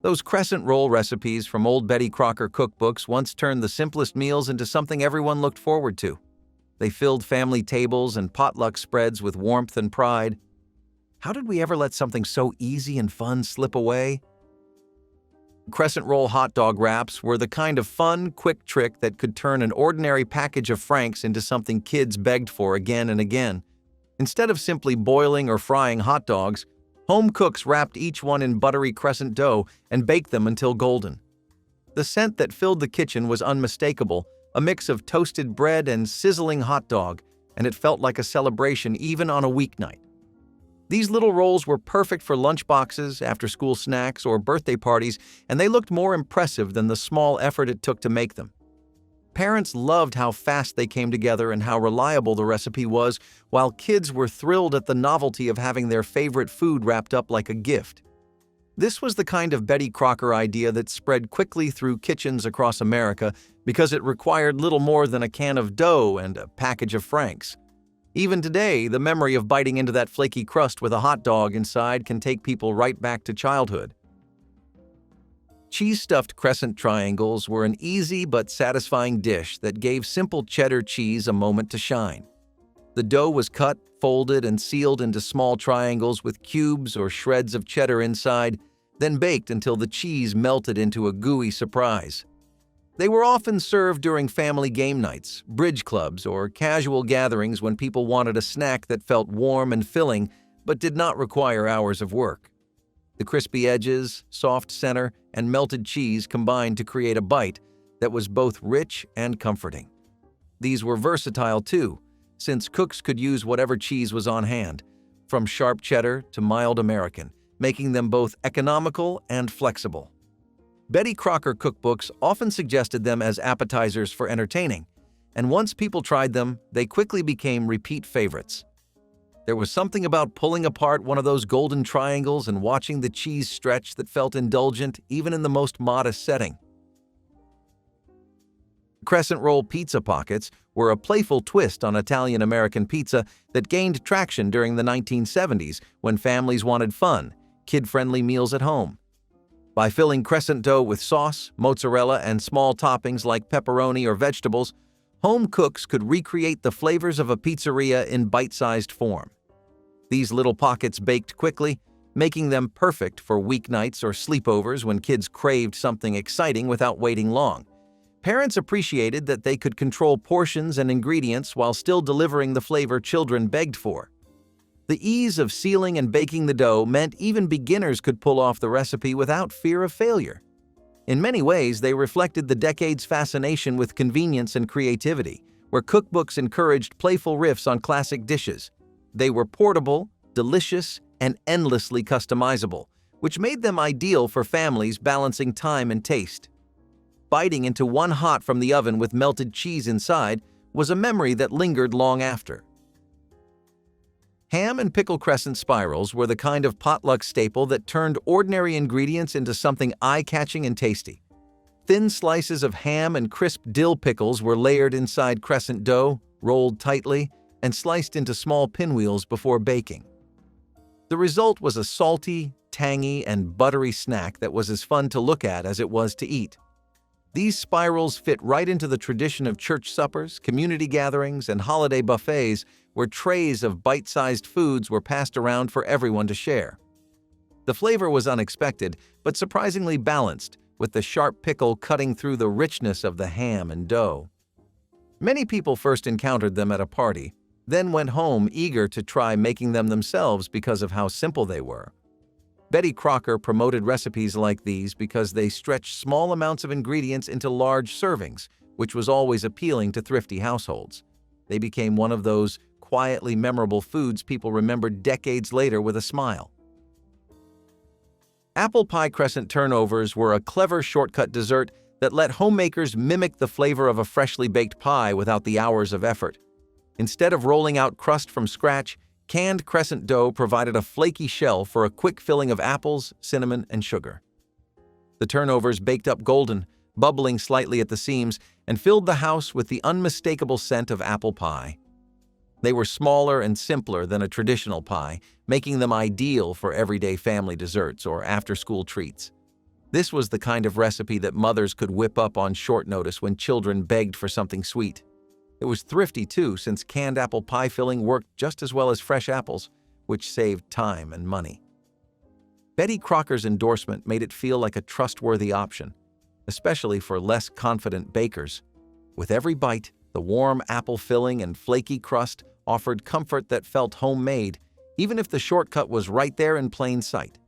Those crescent roll recipes from old Betty Crocker cookbooks once turned the simplest meals into something everyone looked forward to. They filled family tables and potluck spreads with warmth and pride. How did we ever let something so easy and fun slip away? Crescent roll hot dog wraps were the kind of fun, quick trick that could turn an ordinary package of Franks into something kids begged for again and again. Instead of simply boiling or frying hot dogs, home cooks wrapped each one in buttery crescent dough and baked them until golden. The scent that filled the kitchen was unmistakable, a mix of toasted bread and sizzling hot dog, and it felt like a celebration even on a weeknight. These little rolls were perfect for lunchboxes, after-school snacks, or birthday parties, and they looked more impressive than the small effort it took to make them. Parents loved how fast they came together and how reliable the recipe was, while kids were thrilled at the novelty of having their favorite food wrapped up like a gift. This was the kind of Betty Crocker idea that spread quickly through kitchens across America because it required little more than a can of dough and a package of Franks. Even today, the memory of biting into that flaky crust with a hot dog inside can take people right back to childhood. Cheese-stuffed crescent triangles were an easy but satisfying dish that gave simple cheddar cheese a moment to shine. The dough was cut, folded, and sealed into small triangles with cubes or shreds of cheddar inside, then baked until the cheese melted into a gooey surprise. They were often served during family game nights, bridge clubs, or casual gatherings when people wanted a snack that felt warm and filling but did not require hours of work. The crispy edges, soft center, and melted cheese combined to create a bite that was both rich and comforting. These were versatile too, since cooks could use whatever cheese was on hand, from sharp cheddar to mild American, making them both economical and flexible. Betty Crocker cookbooks often suggested them as appetizers for entertaining, and once people tried them, they quickly became repeat favorites. There was something about pulling apart one of those golden triangles and watching the cheese stretch that felt indulgent even in the most modest setting. Crescent roll pizza pockets were a playful twist on Italian-American pizza that gained traction during the 1970s when families wanted fun, kid-friendly meals at home. By filling crescent dough with sauce, mozzarella, and small toppings like pepperoni or vegetables, home cooks could recreate the flavors of a pizzeria in bite-sized form. These little pockets baked quickly, making them perfect for weeknights or sleepovers when kids craved something exciting without waiting long. Parents appreciated that they could control portions and ingredients while still delivering the flavor children begged for. The ease of sealing and baking the dough meant even beginners could pull off the recipe without fear of failure. In many ways, they reflected the decade's fascination with convenience and creativity, where cookbooks encouraged playful riffs on classic dishes. They were portable, delicious, and endlessly customizable, which made them ideal for families balancing time and taste. Biting into one hot from the oven with melted cheese inside was a memory that lingered long after. Ham and pickle crescent spirals were the kind of potluck staple that turned ordinary ingredients into something eye-catching and tasty. Thin slices of ham and crisp dill pickles were layered inside crescent dough, rolled tightly, and sliced into small pinwheels before baking. The result was a salty, tangy, and buttery snack that was as fun to look at as it was to eat. These spirals fit right into the tradition of church suppers, community gatherings, and holiday buffets where trays of bite-sized foods were passed around for everyone to share. The flavor was unexpected, but surprisingly balanced, with the sharp pickle cutting through the richness of the ham and dough. Many people first encountered them at a party, then went home eager to try making them themselves because of how simple they were. Betty Crocker promoted recipes like these because they stretched small amounts of ingredients into large servings, which was always appealing to thrifty households. They became one of those quietly memorable foods people remembered decades later with a smile. Apple pie crescent turnovers were a clever shortcut dessert that let homemakers mimic the flavor of a freshly baked pie without the hours of effort. Instead of rolling out crust from scratch, canned crescent dough provided a flaky shell for a quick filling of apples, cinnamon, and sugar. The turnovers baked up golden, bubbling slightly at the seams, and filled the house with the unmistakable scent of apple pie. They were smaller and simpler than a traditional pie, making them ideal for everyday family desserts or after-school treats. This was the kind of recipe that mothers could whip up on short notice when children begged for something sweet. It was thrifty too, since canned apple pie filling worked just as well as fresh apples, which saved time and money. Betty Crocker's endorsement made it feel like a trustworthy option, especially for less confident bakers. With every bite, the warm apple filling and flaky crust offered comfort that felt homemade, even if the shortcut was right there in plain sight.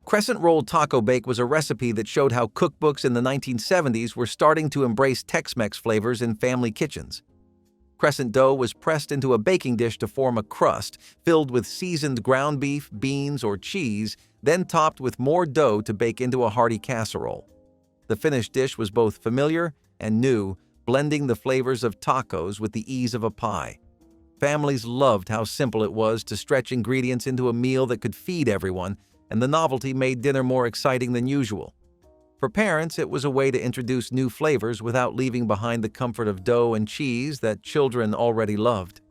Crescent roll taco bake was a recipe that showed how cookbooks in the 1970s were starting to embrace Tex-Mex flavors in family kitchens. Crescent dough was pressed into a baking dish to form a crust filled with seasoned ground beef, beans, or cheese, then topped with more dough to bake into a hearty casserole. The finished dish was both familiar and new, blending the flavors of tacos with the ease of a pie. Families loved how simple it was to stretch ingredients into a meal that could feed everyone, and the novelty made dinner more exciting than usual. For parents, it was a way to introduce new flavors without leaving behind the comfort of dough and cheese that children already loved.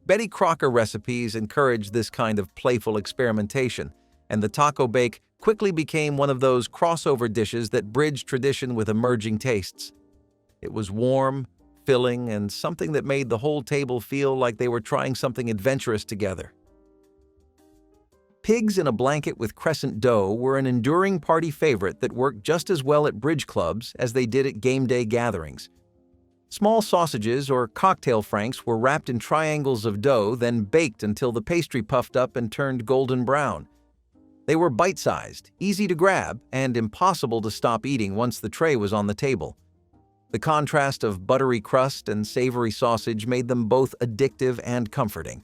Betty Crocker recipes encouraged this kind of playful experimentation, and the taco bake quickly became one of those crossover dishes that bridged tradition with emerging tastes. It was warm, filling, and something that made the whole table feel like they were trying something adventurous together. Pigs in a blanket with crescent dough were an enduring party favorite that worked just as well at bridge clubs as they did at game day gatherings. Small sausages or cocktail franks were wrapped in triangles of dough, then baked until the pastry puffed up and turned golden brown. They were bite-sized, easy to grab, and impossible to stop eating once the tray was on the table. The contrast of buttery crust and savory sausage made them both addictive and comforting.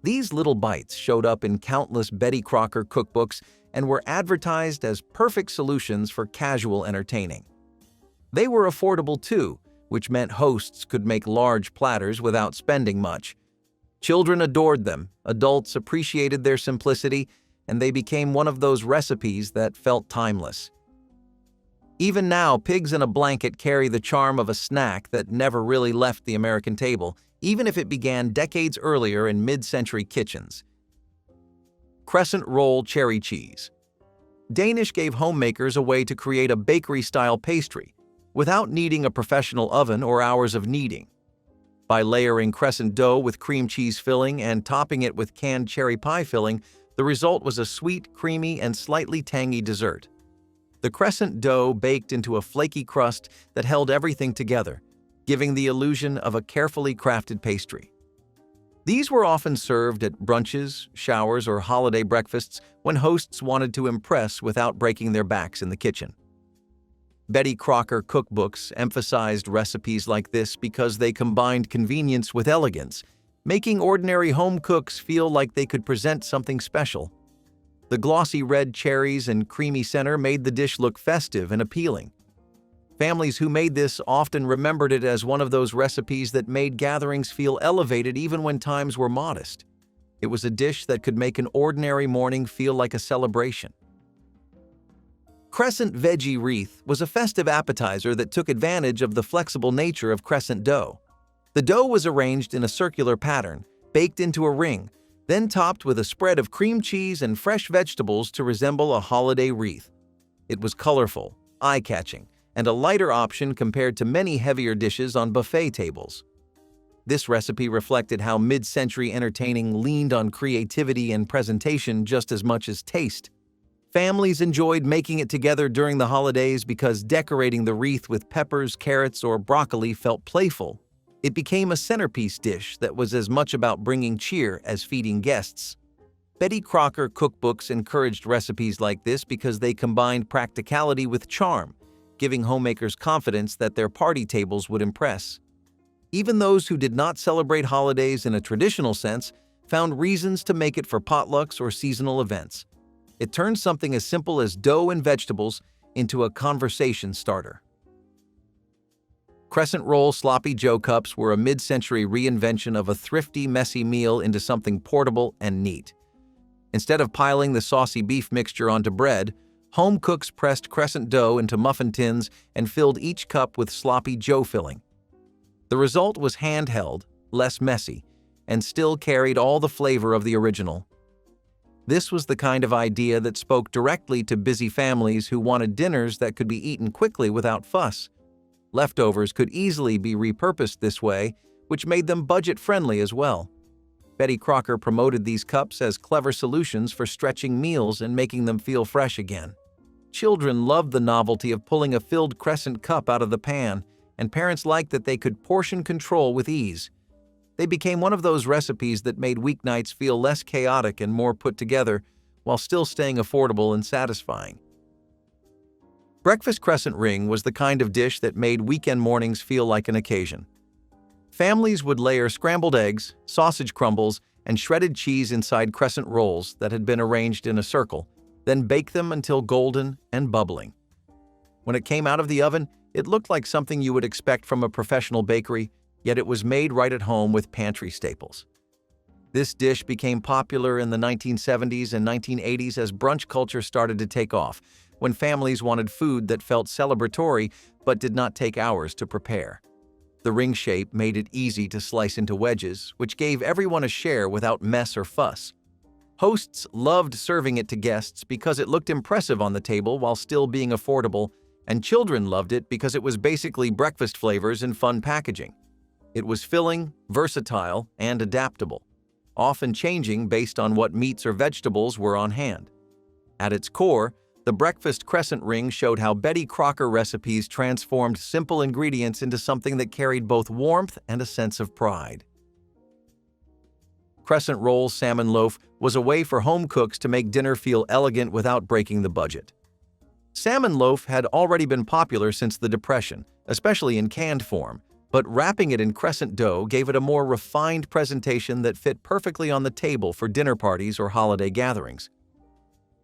These little bites showed up in countless Betty Crocker cookbooks and were advertised as perfect solutions for casual entertaining. They were affordable too, which meant hosts could make large platters without spending much. Children adored them, adults appreciated their simplicity, and they became one of those recipes that felt timeless. Even now, pigs in a blanket carry the charm of a snack that never really left the American table, even if it began decades earlier in mid-century kitchens. Crescent roll cherry cheese. Danish gave homemakers a way to create a bakery-style pastry without needing a professional oven or hours of kneading. By layering crescent dough with cream cheese filling and topping it with canned cherry pie filling, the result was a sweet, creamy, and slightly tangy dessert. The crescent dough baked into a flaky crust that held everything together, giving the illusion of a carefully crafted pastry. These were often served at brunches, showers, or holiday breakfasts when hosts wanted to impress without breaking their backs in the kitchen. Betty Crocker cookbooks emphasized recipes like this because they combined convenience with elegance, making ordinary home cooks feel like they could present something special. The glossy red cherries and creamy center made the dish look festive and appealing. Families who made this often remembered it as one of those recipes that made gatherings feel elevated even when times were modest. It was a dish that could make an ordinary morning feel like a celebration. Crescent veggie wreath was a festive appetizer that took advantage of the flexible nature of crescent dough. The dough was arranged in a circular pattern, baked into a ring, then topped with a spread of cream cheese and fresh vegetables to resemble a holiday wreath. It was colorful, eye-catching, and a lighter option compared to many heavier dishes on buffet tables. This recipe reflected how mid-century entertaining leaned on creativity and presentation just as much as taste. Families enjoyed making it together during the holidays because decorating the wreath with peppers, carrots, or broccoli felt playful. It became a centerpiece dish that was as much about bringing cheer as feeding guests. Betty Crocker cookbooks encouraged recipes like this because they combined practicality with charm, giving homemakers confidence that their party tables would impress. Even those who did not celebrate holidays in a traditional sense found reasons to make it for potlucks or seasonal events. It turned something as simple as dough and vegetables into a conversation starter. Crescent roll sloppy joe cups were a mid-century reinvention of a thrifty, messy meal into something portable and neat. Instead of piling the saucy beef mixture onto bread, home cooks pressed crescent dough into muffin tins and filled each cup with sloppy joe filling. The result was handheld, less messy, and still carried all the flavor of the original. This was the kind of idea that spoke directly to busy families who wanted dinners that could be eaten quickly without fuss. Leftovers could easily be repurposed this way, which made them budget-friendly as well. Betty Crocker promoted these cups as clever solutions for stretching meals and making them feel fresh again. Children loved the novelty of pulling a filled Crescent cup out of the pan, and parents liked that they could portion control with ease. They became one of those recipes that made weeknights feel less chaotic and more put together, while still staying affordable and satisfying. Breakfast Crescent ring was the kind of dish that made weekend mornings feel like an occasion. Families would layer scrambled eggs, sausage crumbles, and shredded cheese inside Crescent rolls that had been arranged in a circle, then bake them until golden and bubbling. When it came out of the oven, it looked like something you would expect from a professional bakery, yet it was made right at home with pantry staples. This dish became popular in the 1970s and 1980s as brunch culture started to take off, when families wanted food that felt celebratory but did not take hours to prepare. The ring shape made it easy to slice into wedges, which gave everyone a share without mess or fuss. Hosts loved serving it to guests because it looked impressive on the table while still being affordable, and children loved it because it was basically breakfast flavors in fun packaging. It was filling, versatile, and adaptable, often changing based on what meats or vegetables were on hand. At its core, the breakfast Crescent ring showed how Betty Crocker recipes transformed simple ingredients into something that carried both warmth and a sense of pride. Crescent roll salmon loaf was a way for home cooks to make dinner feel elegant without breaking the budget. Salmon loaf had already been popular since the Depression, especially in canned form, but wrapping it in Crescent dough gave it a more refined presentation that fit perfectly on the table for dinner parties or holiday gatherings.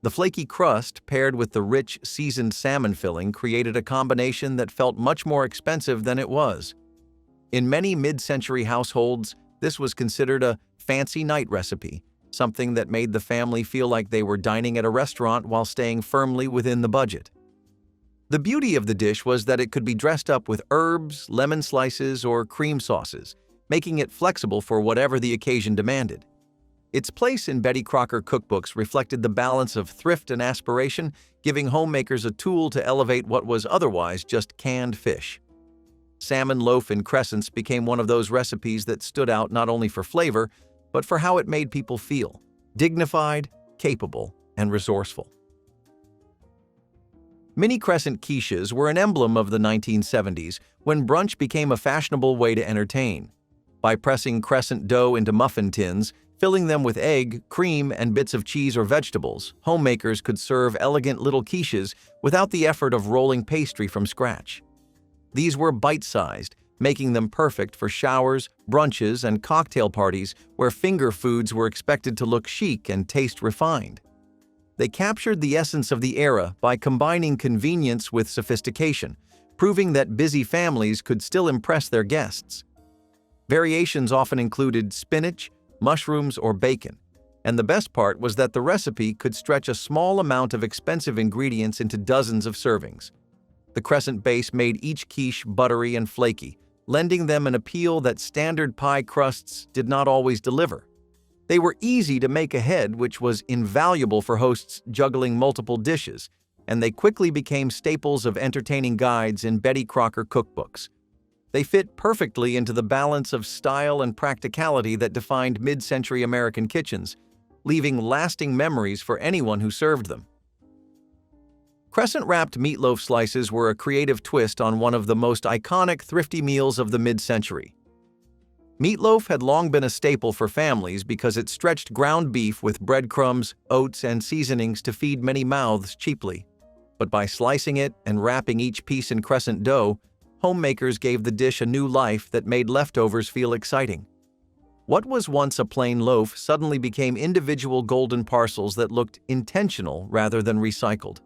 The flaky crust paired with the rich, seasoned salmon filling created a combination that felt much more expensive than it was. In many mid-century households, this was considered a fancy night recipe, something that made the family feel like they were dining at a restaurant while staying firmly within the budget. The beauty of the dish was that it could be dressed up with herbs, lemon slices, or cream sauces, making it flexible for whatever the occasion demanded. Its place in Betty Crocker cookbooks reflected the balance of thrift and aspiration, giving homemakers a tool to elevate what was otherwise just canned fish. Salmon loaf in Crescents became one of those recipes that stood out not only for flavor, but for how it made people feel: dignified, capable, and resourceful. Mini Crescent quiches were an emblem of the 1970s, when brunch became a fashionable way to entertain. By pressing Crescent dough into muffin tins, filling them with egg, cream, and bits of cheese or vegetables, homemakers could serve elegant little quiches without the effort of rolling pastry from scratch. These were bite-sized, making them perfect for showers, brunches, and cocktail parties where finger foods were expected to look chic and taste refined. They captured the essence of the era by combining convenience with sophistication, proving that busy families could still impress their guests. Variations often included spinach, mushrooms, or bacon, and the best part was that the recipe could stretch a small amount of expensive ingredients into dozens of servings. The Crescent base made each quiche buttery and flaky, lending them an appeal that standard pie crusts did not always deliver. They were easy to make ahead, which was invaluable for hosts juggling multiple dishes, and they quickly became staples of entertaining guides in Betty Crocker cookbooks. They fit perfectly into the balance of style and practicality that defined mid-century American kitchens, leaving lasting memories for anyone who served them. Crescent-wrapped meatloaf slices were a creative twist on one of the most iconic thrifty meals of the mid-century. Meatloaf had long been a staple for families because it stretched ground beef with breadcrumbs, oats, and seasonings to feed many mouths cheaply. But by slicing it and wrapping each piece in Crescent dough, homemakers gave the dish a new life that made leftovers feel exciting. What was once a plain loaf suddenly became individual golden parcels that looked intentional rather than recycled.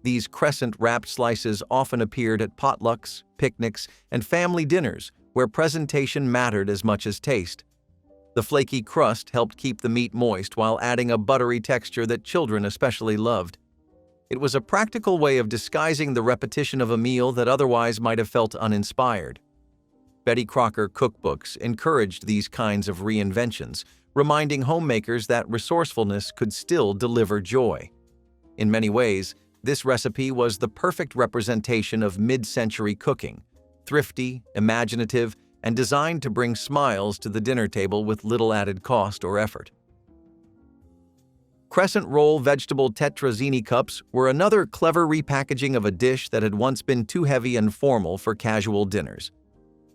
These Crescent-wrapped slices often appeared at potlucks, picnics, and family dinners, where presentation mattered as much as taste. The flaky crust helped keep the meat moist while adding a buttery texture that children especially loved. It was a practical way of disguising the repetition of a meal that otherwise might have felt uninspired. Betty Crocker cookbooks encouraged these kinds of reinventions, reminding homemakers that resourcefulness could still deliver joy. In many ways, this recipe was the perfect representation of mid-century cooking, thrifty, imaginative, and designed to bring smiles to the dinner table with little added cost or effort. Crescent roll vegetable tetrazzini cups were another clever repackaging of a dish that had once been too heavy and formal for casual dinners.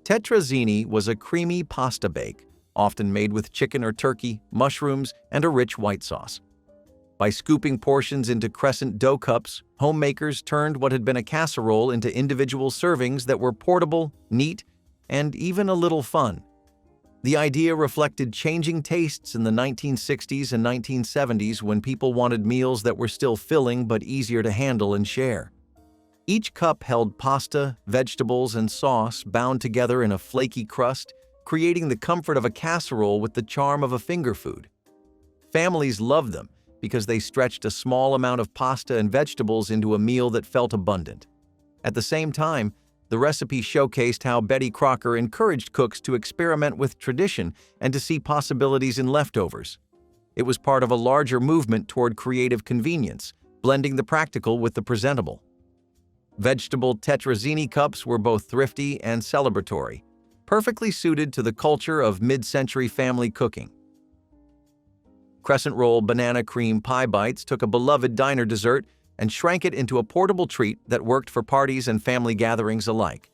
Tetrazzini was a creamy pasta bake, often made with chicken or turkey, mushrooms, and a rich white sauce. By scooping portions into crescent dough cups, homemakers turned what had been a casserole into individual servings that were portable, neat, and even a little fun. The idea reflected changing tastes in the 1960s and 1970s when people wanted meals that were still filling but easier to handle and share. Each cup held pasta, vegetables, and sauce bound together in a flaky crust, creating the comfort of a casserole with the charm of a finger food. Families loved them because they stretched a small amount of pasta and vegetables into a meal that felt abundant. At the same time, the recipe showcased how Betty Crocker encouraged cooks to experiment with tradition and to see possibilities in leftovers. It was part of a larger movement toward creative convenience, blending the practical with the presentable. Vegetable tetrazzini cups were both thrifty and celebratory, perfectly suited to the culture of mid-century family cooking. Crescent roll banana cream pie bites took a beloved diner dessert and shrank it into a portable treat that worked for parties and family gatherings alike.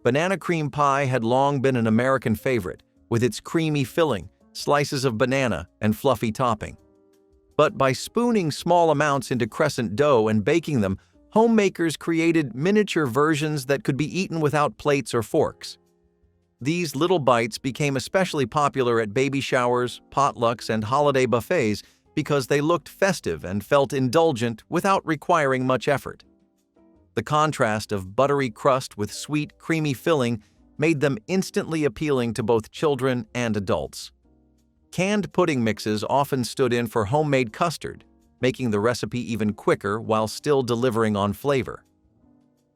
Banana cream pie had long been an American favorite, with its creamy filling, slices of banana, and fluffy topping. But by spooning small amounts into crescent dough and baking them, homemakers created miniature versions that could be eaten without plates or forks. These little bites became especially popular at baby showers, potlucks, and holiday buffets because they looked festive and felt indulgent without requiring much effort. The contrast of buttery crust with sweet, creamy filling made them instantly appealing to both children and adults. Canned pudding mixes often stood in for homemade custard, making the recipe even quicker while still delivering on flavor.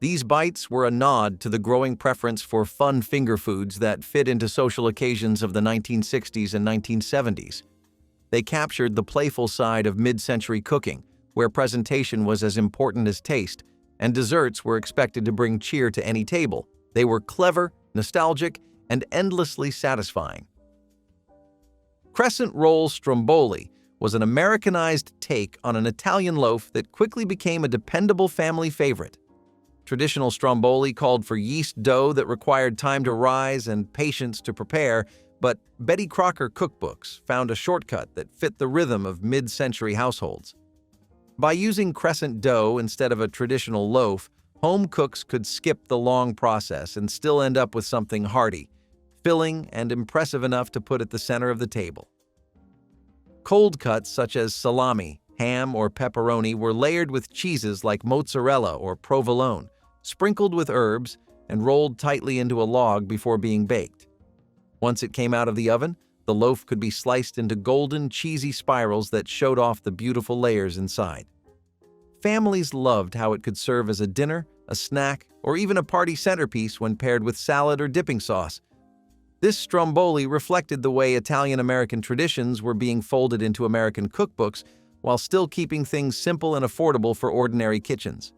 These bites were a nod to the growing preference for fun finger foods that fit into social occasions of the 1960s and 1970s. They captured the playful side of mid-century cooking, where presentation was as important as taste, and desserts were expected to bring cheer to any table. They were clever, nostalgic, and endlessly satisfying. Crescent roll stromboli was an Americanized take on an Italian loaf that quickly became a dependable family favorite. Traditional stromboli called for yeast dough that required time to rise and patience to prepare, but Betty Crocker cookbooks found a shortcut that fit the rhythm of mid-century households. By using crescent dough instead of a traditional loaf, home cooks could skip the long process and still end up with something hearty, filling, and impressive enough to put at the center of the table. Cold cuts such as salami, ham, or pepperoni were layered with cheeses like mozzarella or provolone, sprinkled with herbs, and rolled tightly into a log before being baked. Once it came out of the oven, the loaf could be sliced into golden, cheesy spirals that showed off the beautiful layers inside. Families loved how it could serve as a dinner, a snack, or even a party centerpiece when paired with salad or dipping sauce. This stromboli reflected the way Italian-American traditions were being folded into American cookbooks while still keeping things simple and affordable for ordinary kitchens.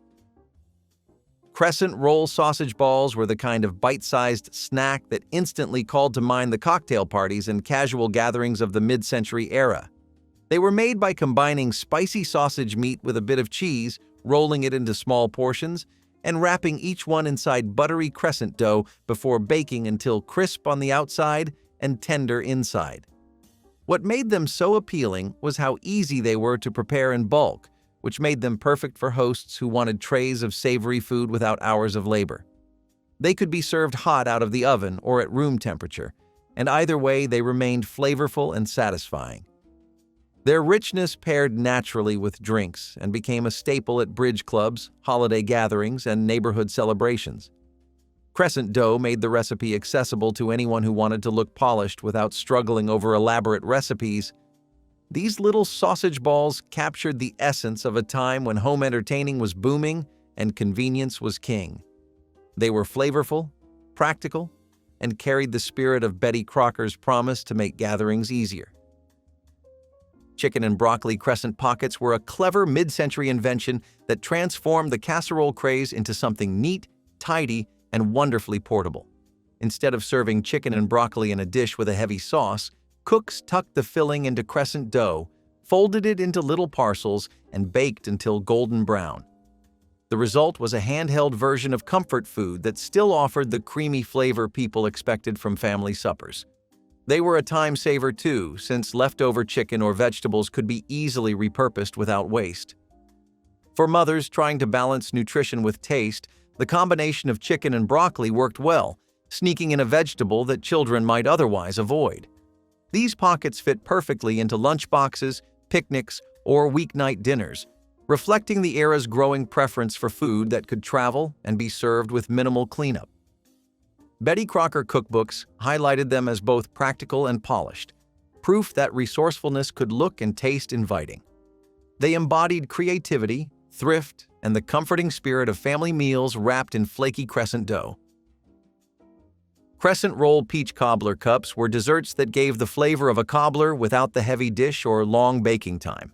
Crescent roll sausage balls were the kind of bite-sized snack that instantly called to mind the cocktail parties and casual gatherings of the mid-century era. They were made by combining spicy sausage meat with a bit of cheese, rolling it into small portions, and wrapping each one inside buttery crescent dough before baking until crisp on the outside and tender inside. What made them so appealing was how easy they were to prepare in bulk, which made them perfect for hosts who wanted trays of savory food without hours of labor. They could be served hot out of the oven or at room temperature, and either way they remained flavorful and satisfying. Their richness paired naturally with drinks and became a staple at bridge clubs, holiday gatherings, and neighborhood celebrations. Crescent dough made the recipe accessible to anyone who wanted to look polished without struggling over elaborate recipes. These little sausage balls captured the essence of a time when home entertaining was booming and convenience was king. They were flavorful, practical, and carried the spirit of Betty Crocker's promise to make gatherings easier. chicken and broccoli Crescent pockets were a clever mid-century invention that transformed the casserole craze into something neat, tidy, and wonderfully portable. Instead of serving chicken and broccoli in a dish with a heavy sauce, cooks tucked the filling into Crescent dough, folded it into little parcels, and baked until golden brown. The result was a handheld version of comfort food that still offered the creamy flavor people expected from family suppers. They were a time saver too, since leftover chicken or vegetables could be easily repurposed without waste. For mothers trying to balance nutrition with taste, the combination of chicken and broccoli worked well, sneaking in a vegetable that children might otherwise avoid. These pockets fit perfectly into lunchboxes, picnics, or weeknight dinners, reflecting the era's growing preference for food that could travel and be served with minimal cleanup. Betty Crocker cookbooks highlighted them as both practical and polished, proof that resourcefulness could look and taste inviting. They embodied creativity, thrift, and the comforting spirit of family meals wrapped in flaky Crescent dough. Crescent roll peach cobbler cups were desserts that gave the flavor of a cobbler without the heavy dish or long baking time.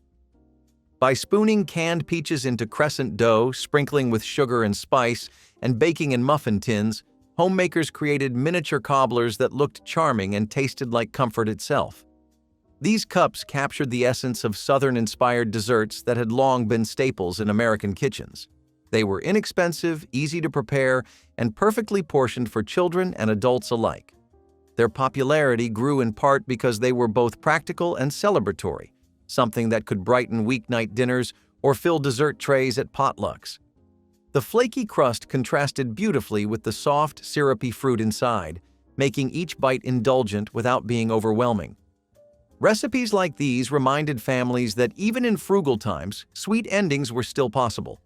By spooning canned peaches into Crescent dough, sprinkling with sugar and spice, and baking in muffin tins, homemakers created miniature cobblers that looked charming and tasted like comfort itself. These cups captured the essence of Southern-inspired desserts that had long been staples in American kitchens. They were inexpensive, easy to prepare, and perfectly portioned for children and adults alike. Their popularity grew in part because they were both practical and celebratory, something that could brighten weeknight dinners or fill dessert trays at potlucks. The flaky crust contrasted beautifully with the soft, syrupy fruit inside, making each bite indulgent without being overwhelming. Recipes like these reminded families that even in frugal times, sweet endings were still possible.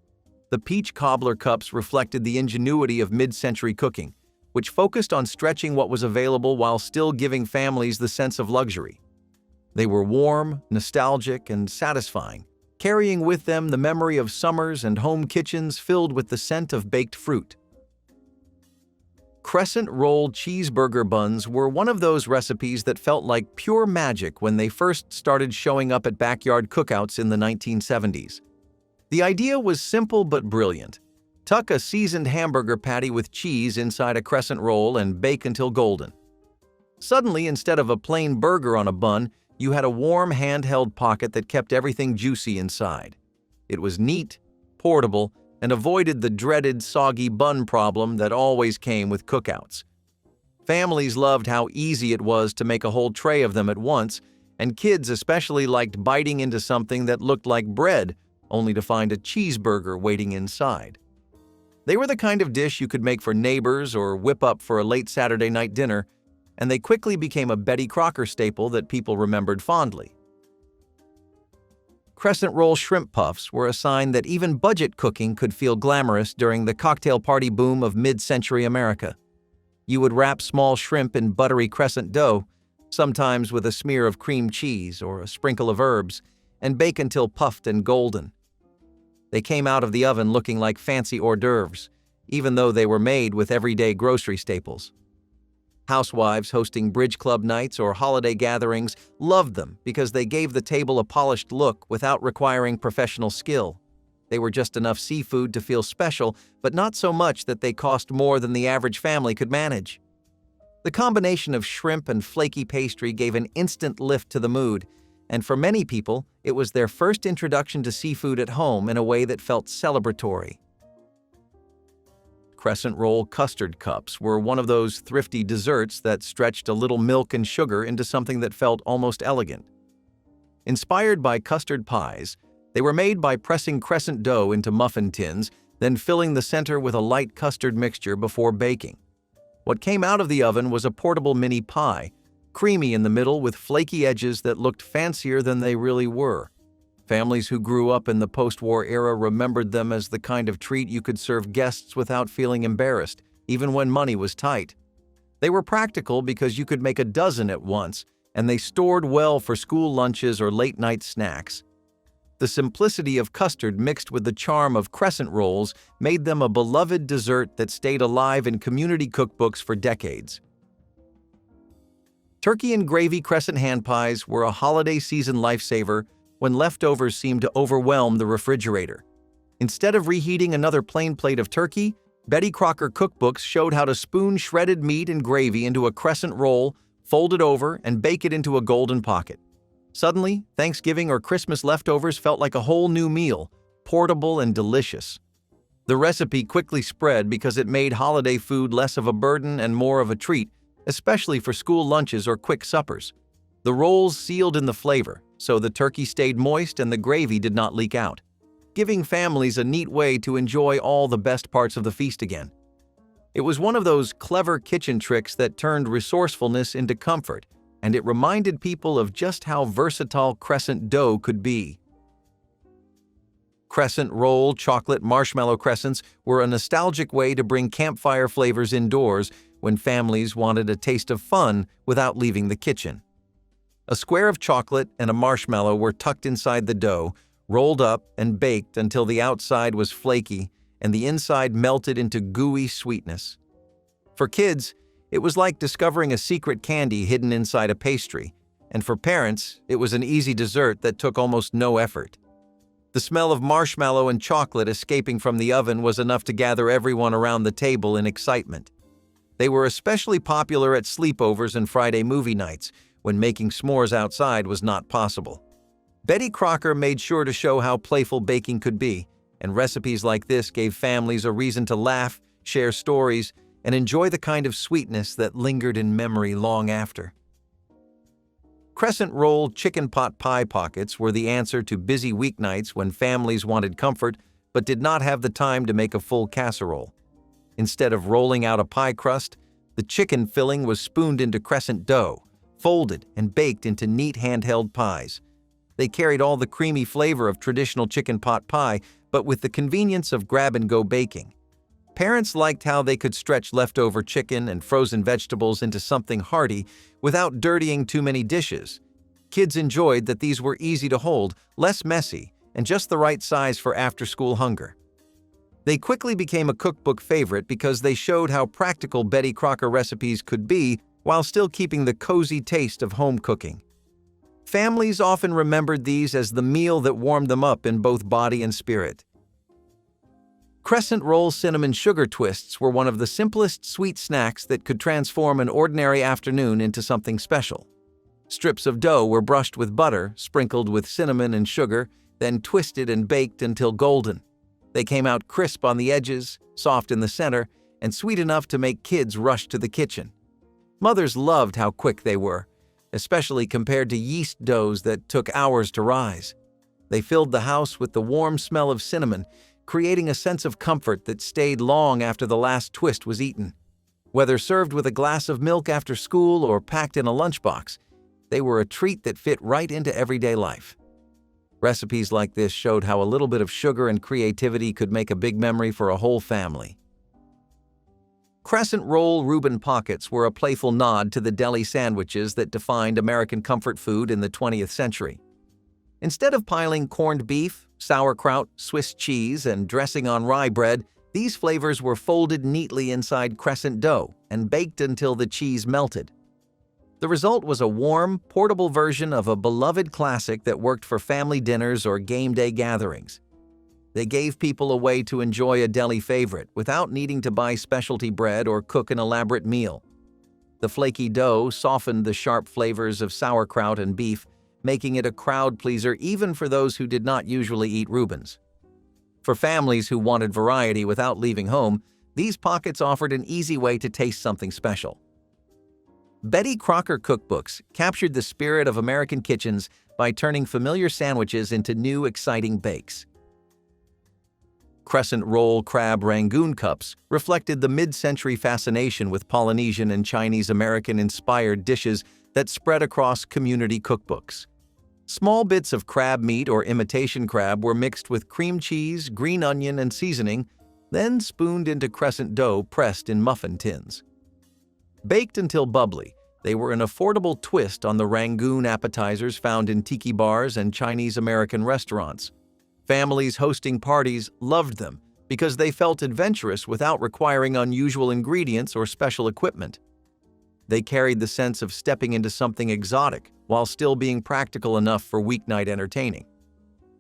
The peach cobbler cups reflected the ingenuity of mid-century cooking, which focused on stretching what was available while still giving families the sense of luxury. They were warm, nostalgic, and satisfying, carrying with them the memory of summers and home kitchens filled with the scent of baked fruit. Crescent rolled cheeseburger buns were one of those recipes that felt like pure magic when they first started showing up at backyard cookouts in the 1970s. The idea was simple but brilliant. Tuck a seasoned hamburger patty with cheese inside a crescent roll and bake until golden. Suddenly, instead of a plain burger on a bun, you had a warm handheld pocket that kept everything juicy inside. It was neat, portable, and avoided the dreaded soggy bun problem that always came with cookouts. Families loved how easy it was to make a whole tray of them at once, and kids especially liked biting into something that looked like bread, only to find a cheeseburger waiting inside. They were the kind of dish you could make for neighbors or whip up for a late Saturday night dinner, and they quickly became a Betty Crocker staple that people remembered fondly. Crescent roll shrimp puffs were a sign that even budget cooking could feel glamorous during the cocktail party boom of mid-century America. You would wrap small shrimp in buttery crescent dough, sometimes with a smear of cream cheese or a sprinkle of herbs, and bake until puffed and golden. They came out of the oven looking like fancy hors d'oeuvres, even though they were made with everyday grocery staples. Housewives hosting bridge club nights or holiday gatherings loved them because they gave the table a polished look without requiring professional skill. They were just enough seafood to feel special, but not so much that they cost more than the average family could manage. The combination of shrimp and flaky pastry gave an instant lift to the mood, and for many people, it was their first introduction to seafood at home in a way that felt celebratory. Crescent roll custard cups were one of those thrifty desserts that stretched a little milk and sugar into something that felt almost elegant. Inspired by custard pies, they were made by pressing crescent dough into muffin tins, then filling the center with a light custard mixture before baking. What came out of the oven was a portable mini pie, creamy in the middle with flaky edges that looked fancier than they really were. Families who grew up in the post-war era remembered them as the kind of treat you could serve guests without feeling embarrassed, even when money was tight. They were practical because you could make a dozen at once, and they stored well for school lunches or late-night snacks. The simplicity of custard mixed with the charm of crescent rolls made them a beloved dessert that stayed alive in community cookbooks for decades. Turkey and gravy crescent hand pies were a holiday season lifesaver when leftovers seemed to overwhelm the refrigerator. Instead of reheating another plain plate of turkey, Betty Crocker cookbooks showed how to spoon shredded meat and gravy into a crescent roll, fold it over, and bake it into a golden pocket. Suddenly, Thanksgiving or Christmas leftovers felt like a whole new meal, portable and delicious. The recipe quickly spread because it made holiday food less of a burden and more of a treat, especially for school lunches or quick suppers. The rolls sealed in the flavor, so the turkey stayed moist and the gravy did not leak out, giving families a neat way to enjoy all the best parts of the feast again. It was one of those clever kitchen tricks that turned resourcefulness into comfort, and it reminded people of just how versatile crescent dough could be. Crescent roll chocolate marshmallow crescents were a nostalgic way to bring campfire flavors indoors when families wanted a taste of fun without leaving the kitchen. A square of chocolate and a marshmallow were tucked inside the dough, rolled up and baked until the outside was flaky and the inside melted into gooey sweetness. For kids, it was like discovering a secret candy hidden inside a pastry, and for parents, it was an easy dessert that took almost no effort. The smell of marshmallow and chocolate escaping from the oven was enough to gather everyone around the table in excitement. They were especially popular at sleepovers and Friday movie nights, when making s'mores outside was not possible. Betty Crocker made sure to show how playful baking could be, and recipes like this gave families a reason to laugh, share stories, and enjoy the kind of sweetness that lingered in memory long after. Crescent roll chicken pot pie pockets were the answer to busy weeknights when families wanted comfort but did not have the time to make a full casserole. Instead of rolling out a pie crust, the chicken filling was spooned into crescent dough, folded and baked into neat handheld pies. They carried all the creamy flavor of traditional chicken pot pie, but with the convenience of grab-and-go baking. Parents liked how they could stretch leftover chicken and frozen vegetables into something hearty without dirtying too many dishes. Kids enjoyed that these were easy to hold, less messy, and just the right size for after-school hunger. They quickly became a cookbook favorite because they showed how practical Betty Crocker recipes could be while still keeping the cozy taste of home cooking. Families often remembered these as the meal that warmed them up in both body and spirit. Crescent roll cinnamon sugar twists were one of the simplest sweet snacks that could transform an ordinary afternoon into something special. Strips of dough were brushed with butter, sprinkled with cinnamon and sugar, then twisted and baked until golden. They came out crisp on the edges, soft in the center, and sweet enough to make kids rush to the kitchen. Mothers loved how quick they were, especially compared to yeast doughs that took hours to rise. They filled the house with the warm smell of cinnamon, creating a sense of comfort that stayed long after the last twist was eaten. Whether served with a glass of milk after school or packed in a lunchbox, they were a treat that fit right into everyday life. Recipes like this showed how a little bit of sugar and creativity could make a big memory for a whole family. Crescent roll Reuben pockets were a playful nod to the deli sandwiches that defined American comfort food in the 20th century. Instead of piling corned beef, sauerkraut, Swiss cheese, and dressing on rye bread, these flavors were folded neatly inside crescent dough and baked until the cheese melted. The result was a warm, portable version of a beloved classic that worked for family dinners or game day gatherings. They gave people a way to enjoy a deli favorite without needing to buy specialty bread or cook an elaborate meal. The flaky dough softened the sharp flavors of sauerkraut and beef, making it a crowd pleaser even for those who did not usually eat Reubens. For families who wanted variety without leaving home, these pockets offered an easy way to taste something special. Betty Crocker cookbooks captured the spirit of American kitchens by turning familiar sandwiches into new, exciting bakes. Crescent roll crab rangoon cups reflected the mid-century fascination with Polynesian and Chinese American-inspired dishes that spread across community cookbooks. Small bits of crab meat or imitation crab were mixed with cream cheese, green onion, and seasoning, then spooned into crescent dough pressed in muffin tins. Baked until bubbly, they were an affordable twist on the rangoon appetizers found in tiki bars and Chinese American restaurants. Families hosting parties loved them because they felt adventurous without requiring unusual ingredients or special equipment. They carried the sense of stepping into something exotic while still being practical enough for weeknight entertaining.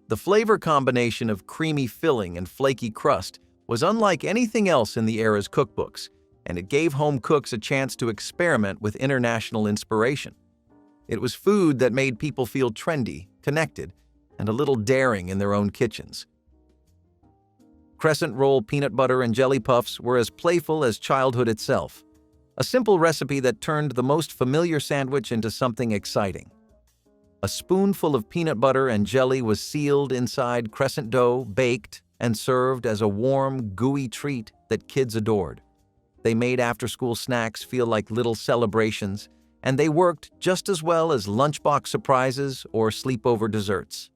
The flavor combination of creamy filling and flaky crust was unlike anything else in the era's cookbooks, and it gave home cooks a chance to experiment with international inspiration. It was food that made people feel trendy, connected, and a little daring in their own kitchens. Crescent roll peanut butter and jelly puffs were as playful as childhood itself, a simple recipe that turned the most familiar sandwich into something exciting. A spoonful of peanut butter and jelly was sealed inside Crescent dough, baked, and served as a warm, gooey treat that kids adored. They made after-school snacks feel like little celebrations, and they worked just as well as lunchbox surprises or sleepover desserts.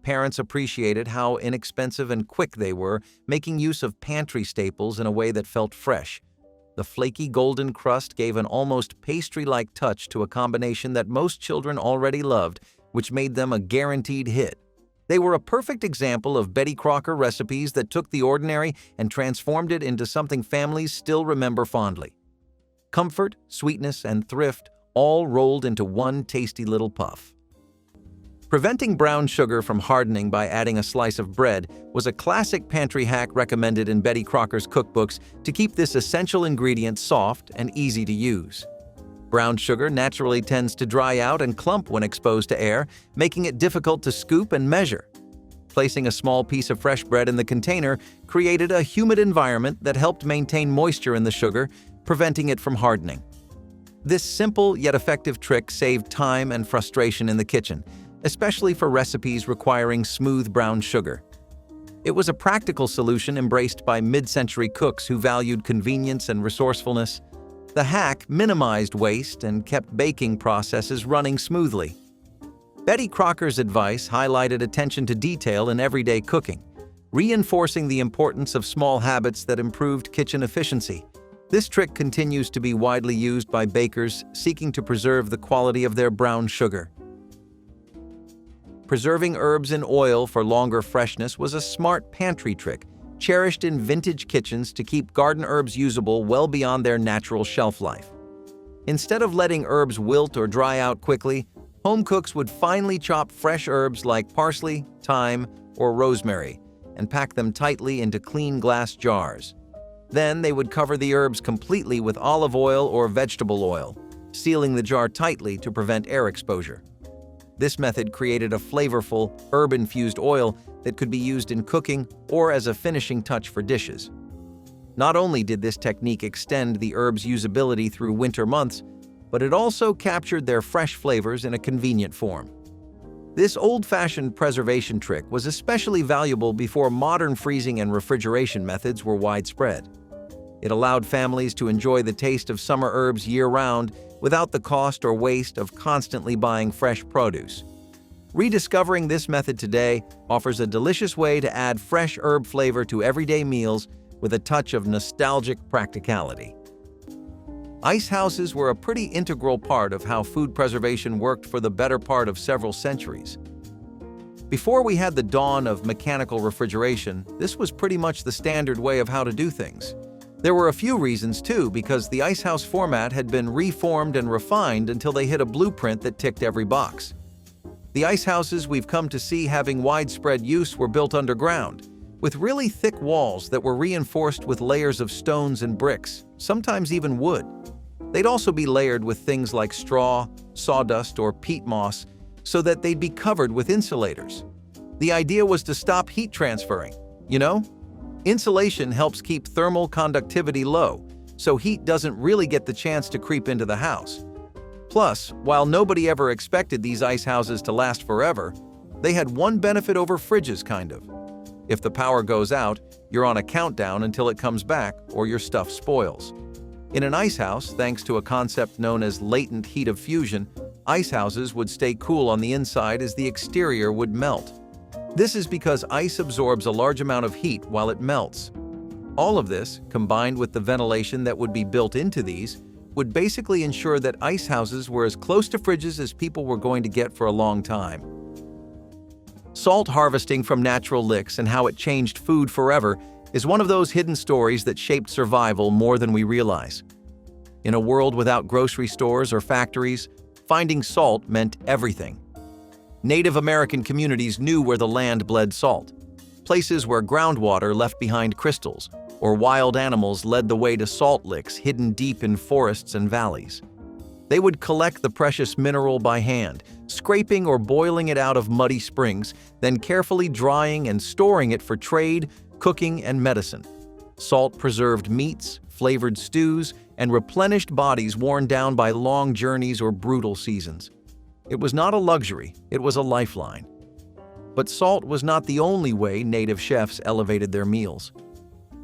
Parents appreciated how inexpensive and quick they were, making use of pantry staples in a way that felt fresh. The flaky golden crust gave an almost pastry-like touch to a combination that most children already loved, which made them a guaranteed hit. They were a perfect example of Betty Crocker recipes that took the ordinary and transformed it into something families still remember fondly. Comfort, sweetness, and thrift all rolled into one tasty little puff. Preventing brown sugar from hardening by adding a slice of bread was a classic pantry hack recommended in Betty Crocker's cookbooks to keep this essential ingredient soft and easy to use. Brown sugar naturally tends to dry out and clump when exposed to air, making it difficult to scoop and measure. Placing a small piece of fresh bread in the container created a humid environment that helped maintain moisture in the sugar, preventing it from hardening. This simple yet effective trick saved time and frustration in the kitchen, especially for recipes requiring smooth brown sugar. It was a practical solution embraced by mid-century cooks who valued convenience and resourcefulness. The hack minimized waste and kept baking processes running smoothly. Betty Crocker's advice highlighted attention to detail in everyday cooking, reinforcing the importance of small habits that improved kitchen efficiency. This trick continues to be widely used by bakers seeking to preserve the quality of their brown sugar. Preserving herbs in oil for longer freshness was a smart pantry trick, cherished in vintage kitchens to keep garden herbs usable well beyond their natural shelf life. Instead of letting herbs wilt or dry out quickly, home cooks would finely chop fresh herbs like parsley, thyme, or rosemary and pack them tightly into clean glass jars. Then they would cover the herbs completely with olive oil or vegetable oil, sealing the jar tightly to prevent air exposure. This method created a flavorful, herb-infused oil that could be used in cooking or as a finishing touch for dishes. Not only did this technique extend the herbs' usability through winter months, but it also captured their fresh flavors in a convenient form. This old-fashioned preservation trick was especially valuable before modern freezing and refrigeration methods were widespread. It allowed families to enjoy the taste of summer herbs year-round without the cost or waste of constantly buying fresh produce. Rediscovering this method today offers a delicious way to add fresh herb flavor to everyday meals with a touch of nostalgic practicality. Ice houses were a pretty integral part of how food preservation worked for the better part of several centuries. Before we had the dawn of mechanical refrigeration, this was pretty much the standard way of how to do things. There were a few reasons, too, because the icehouse format had been reformed and refined until they hit a blueprint that ticked every box. The icehouses we've come to see having widespread use were built underground, with really thick walls that were reinforced with layers of stones and bricks, sometimes even wood. They'd also be layered with things like straw, sawdust, or peat moss, so that they'd be covered with insulators. The idea was to stop heat transferring, Insulation helps keep thermal conductivity low, so heat doesn't really get the chance to creep into the house. Plus, while nobody ever expected these ice houses to last forever, they had one benefit over fridges, kind of. If the power goes out, you're on a countdown until it comes back or your stuff spoils. In an ice house, thanks to a concept known as latent heat of fusion, ice houses would stay cool on the inside as the exterior would melt. This is because ice absorbs a large amount of heat while it melts. All of this, combined with the ventilation that would be built into these, would basically ensure that ice houses were as close to fridges as people were going to get for a long time. Salt harvesting from natural licks and how it changed food forever is one of those hidden stories that shaped survival more than we realize. In a world without grocery stores or factories, finding salt meant everything. Native American communities knew where the land bled salt, places where groundwater left behind crystals, or wild animals led the way to salt licks hidden deep in forests and valleys. They would collect the precious mineral by hand, scraping or boiling it out of muddy springs, then carefully drying and storing it for trade, cooking, and medicine. Salt preserved meats, flavored stews, and replenished bodies worn down by long journeys or brutal seasons. It was not a luxury, it was a lifeline. But salt was not the only way native chefs elevated their meals.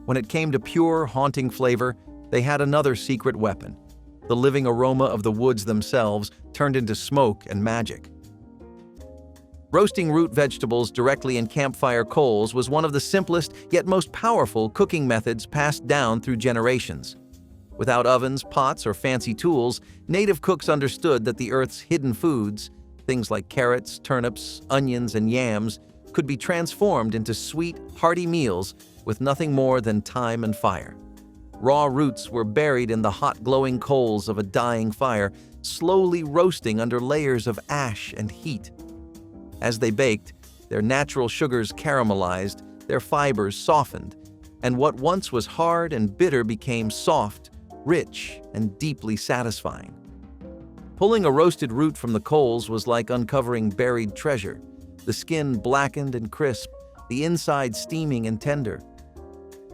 When it came to pure, haunting flavor, they had another secret weapon: the living aroma of the woods themselves turned into smoke and magic. Roasting root vegetables directly in campfire coals was one of the simplest yet most powerful cooking methods passed down through generations. Without ovens, pots, or fancy tools, native cooks understood that the earth's hidden foods, things like carrots, turnips, onions, and yams, could be transformed into sweet, hearty meals with nothing more than time and fire. Raw roots were buried in the hot, glowing coals of a dying fire, slowly roasting under layers of ash and heat. As they baked, their natural sugars caramelized, their fibers softened, and what once was hard and bitter became soft, rich, and deeply satisfying. Pulling a roasted root from the coals was like uncovering buried treasure, the skin blackened and crisp, the inside steaming and tender.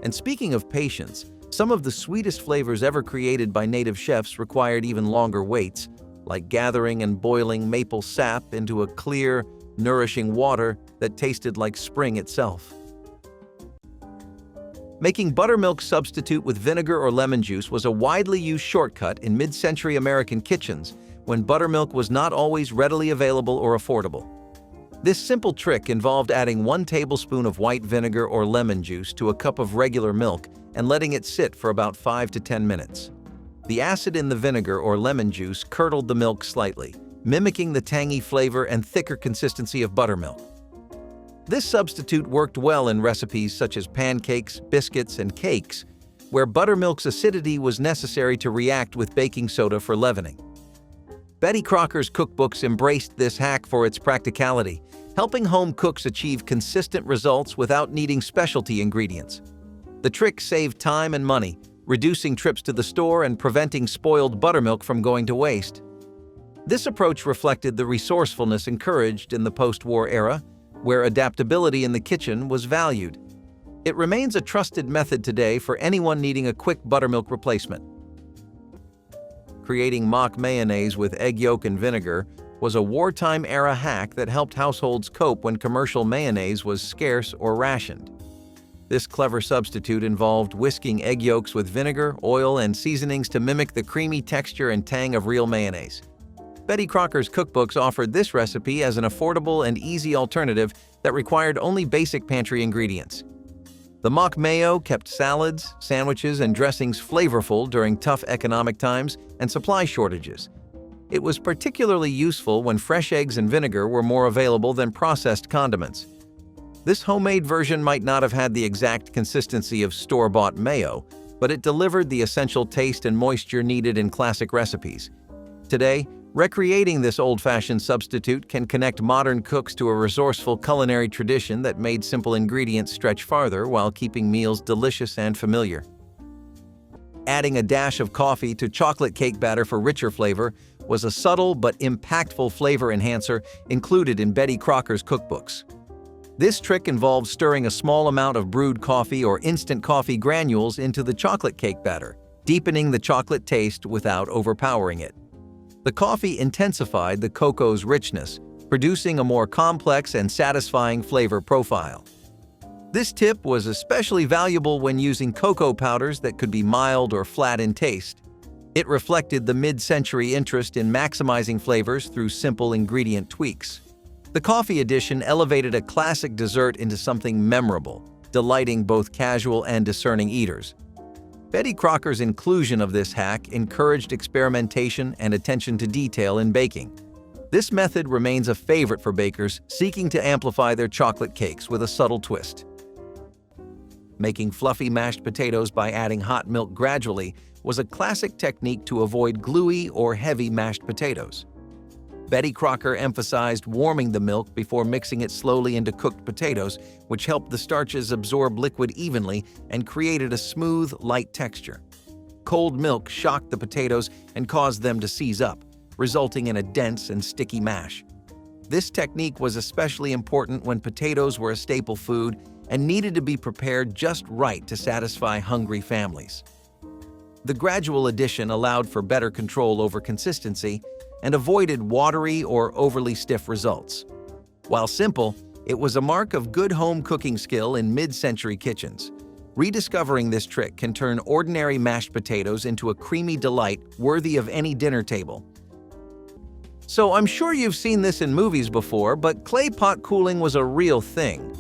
And speaking of patience, some of the sweetest flavors ever created by native chefs required even longer waits, like gathering and boiling maple sap into a clear, nourishing water that tasted like spring itself. Making buttermilk substitute with vinegar or lemon juice was a widely used shortcut in mid-century American kitchens when buttermilk was not always readily available or affordable. This simple trick involved adding 1 tablespoon of white vinegar or lemon juice to a cup of regular milk and letting it sit for about 5 to 10 minutes. The acid in the vinegar or lemon juice curdled the milk slightly, mimicking the tangy flavor and thicker consistency of buttermilk. This substitute worked well in recipes such as pancakes, biscuits, and cakes, where buttermilk's acidity was necessary to react with baking soda for leavening. Betty Crocker's cookbooks embraced this hack for its practicality, helping home cooks achieve consistent results without needing specialty ingredients. The trick saved time and money, reducing trips to the store and preventing spoiled buttermilk from going to waste. This approach reflected the resourcefulness encouraged in the post-war era, where adaptability in the kitchen was valued. It remains a trusted method today for anyone needing a quick buttermilk replacement. Creating mock mayonnaise with egg yolk and vinegar was a wartime-era hack that helped households cope when commercial mayonnaise was scarce or rationed. This clever substitute involved whisking egg yolks with vinegar, oil, and seasonings to mimic the creamy texture and tang of real mayonnaise. Betty Crocker's cookbooks offered this recipe as an affordable and easy alternative that required only basic pantry ingredients. The mock mayo kept salads, sandwiches, and dressings flavorful during tough economic times and supply shortages. It was particularly useful when fresh eggs and vinegar were more available than processed condiments. This homemade version might not have had the exact consistency of store-bought mayo, but it delivered the essential taste and moisture needed in classic recipes. Today, recreating this old-fashioned substitute can connect modern cooks to a resourceful culinary tradition that made simple ingredients stretch farther while keeping meals delicious and familiar. Adding a dash of coffee to chocolate cake batter for richer flavor was a subtle but impactful flavor enhancer included in Betty Crocker's cookbooks. This trick involves stirring a small amount of brewed coffee or instant coffee granules into the chocolate cake batter, deepening the chocolate taste without overpowering it. The coffee intensified the cocoa's richness, producing a more complex and satisfying flavor profile. This tip was especially valuable when using cocoa powders that could be mild or flat in taste. It reflected the mid-century interest in maximizing flavors through simple ingredient tweaks. The coffee addition elevated a classic dessert into something memorable, delighting both casual and discerning eaters. Betty Crocker's inclusion of this hack encouraged experimentation and attention to detail in baking. This method remains a favorite for bakers seeking to amplify their chocolate cakes with a subtle twist. Making fluffy mashed potatoes by adding hot milk gradually was a classic technique to avoid gluey or heavy mashed potatoes. Betty Crocker emphasized warming the milk before mixing it slowly into cooked potatoes, which helped the starches absorb liquid evenly and created a smooth, light texture. Cold milk shocked the potatoes and caused them to seize up, resulting in a dense and sticky mash. This technique was especially important when potatoes were a staple food and needed to be prepared just right to satisfy hungry families. The gradual addition allowed for better control over consistency and avoided watery or overly stiff results. While simple, it was a mark of good home cooking skill in mid-century kitchens. Rediscovering this trick can turn ordinary mashed potatoes into a creamy delight worthy of any dinner table. So I'm sure you've seen this in movies before, but clay pot cooling was a real thing.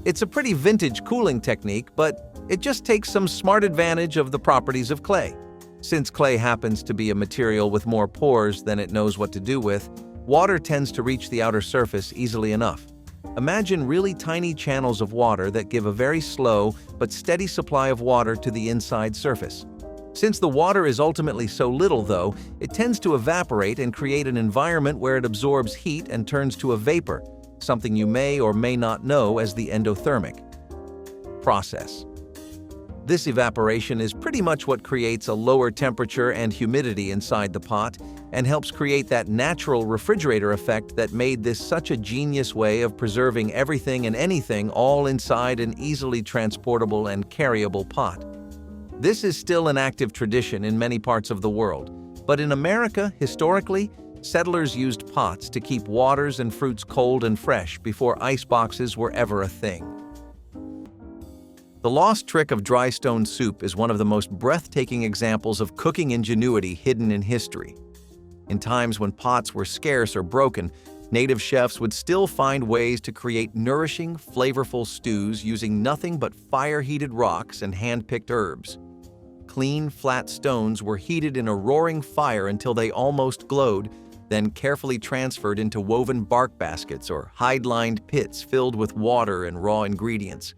It's a pretty vintage cooling technique, but it just takes some smart advantage of the properties of clay. Since clay happens to be a material with more pores than it knows what to do with, water tends to reach the outer surface easily enough. Imagine really tiny channels of water that give a very slow but steady supply of water to the inside surface. Since the water is ultimately so little, though, it tends to evaporate and create an environment where it absorbs heat and turns to a vapor, something you may or may not know as the endothermic process. This evaporation is pretty much what creates a lower temperature and humidity inside the pot and helps create that natural refrigerator effect that made this such a genius way of preserving everything and anything all inside an easily transportable and carryable pot. This is still an active tradition in many parts of the world, but in America, historically, settlers used pots to keep waters and fruits cold and fresh before ice boxes were ever a thing. The lost trick of dry stone soup is one of the most breathtaking examples of cooking ingenuity hidden in history. In times when pots were scarce or broken, native chefs would still find ways to create nourishing, flavorful stews using nothing but fire-heated rocks and hand-picked herbs. Clean, flat stones were heated in a roaring fire until they almost glowed, then carefully transferred into woven bark baskets or hide-lined pits filled with water and raw ingredients.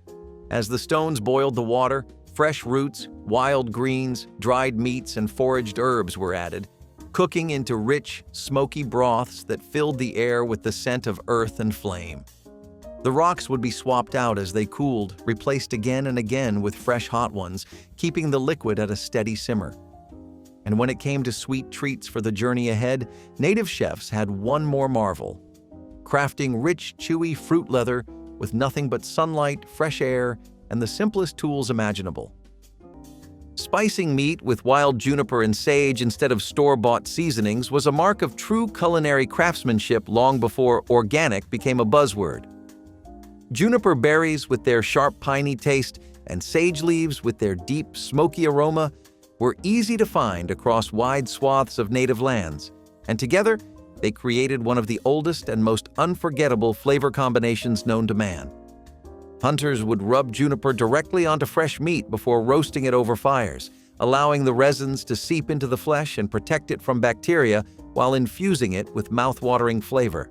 As the stones boiled the water, fresh roots, wild greens, dried meats, and foraged herbs were added, cooking into rich, smoky broths that filled the air with the scent of earth and flame. The rocks would be swapped out as they cooled, replaced again and again with fresh hot ones, keeping the liquid at a steady simmer. And when it came to sweet treats for the journey ahead, native chefs had one more marvel: crafting rich, chewy fruit leather with nothing but sunlight, fresh air, and the simplest tools imaginable. Spicing meat with wild juniper and sage instead of store-bought seasonings was a mark of true culinary craftsmanship long before organic became a buzzword. Juniper berries with their sharp piney taste and sage leaves with their deep, smoky aroma were easy to find across wide swaths of native lands, and together they created one of the oldest and most unforgettable flavor combinations known to man. Hunters would rub juniper directly onto fresh meat before roasting it over fires, allowing the resins to seep into the flesh and protect it from bacteria while infusing it with mouth-watering flavor.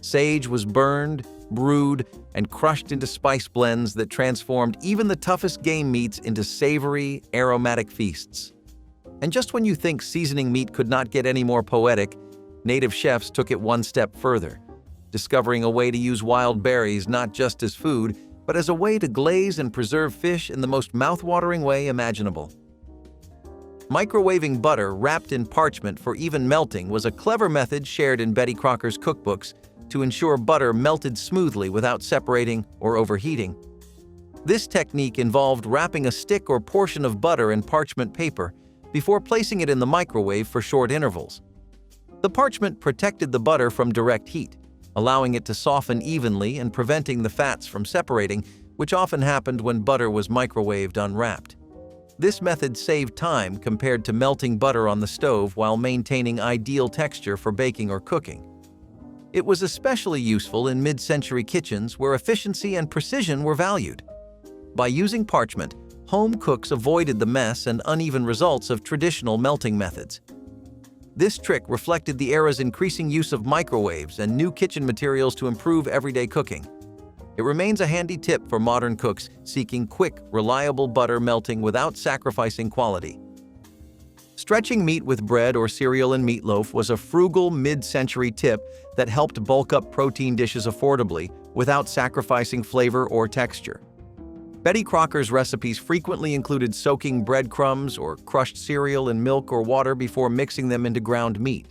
Sage was burned, brewed, and crushed into spice blends that transformed even the toughest game meats into savory, aromatic feasts. And just when you think seasoning meat could not get any more poetic, native chefs took it one step further, discovering a way to use wild berries not just as food, but as a way to glaze and preserve fish in the most mouth-watering way imaginable. Microwaving butter wrapped in parchment for even melting was a clever method shared in Betty Crocker's cookbooks to ensure butter melted smoothly without separating or overheating. This technique involved wrapping a stick or portion of butter in parchment paper before placing it in the microwave for short intervals. The parchment protected the butter from direct heat, allowing it to soften evenly and preventing the fats from separating, which often happened when butter was microwaved unwrapped. This method saved time compared to melting butter on the stove while maintaining ideal texture for baking or cooking. It was especially useful in mid-century kitchens where efficiency and precision were valued. By using parchment, home cooks avoided the mess and uneven results of traditional melting methods. This trick reflected the era's increasing use of microwaves and new kitchen materials to improve everyday cooking. It remains a handy tip for modern cooks seeking quick, reliable butter melting without sacrificing quality. Stretching meat with bread or cereal and meatloaf was a frugal mid-century tip that helped bulk up protein dishes affordably without sacrificing flavor or texture. Betty Crocker's recipes frequently included soaking breadcrumbs or crushed cereal in milk or water before mixing them into ground meat.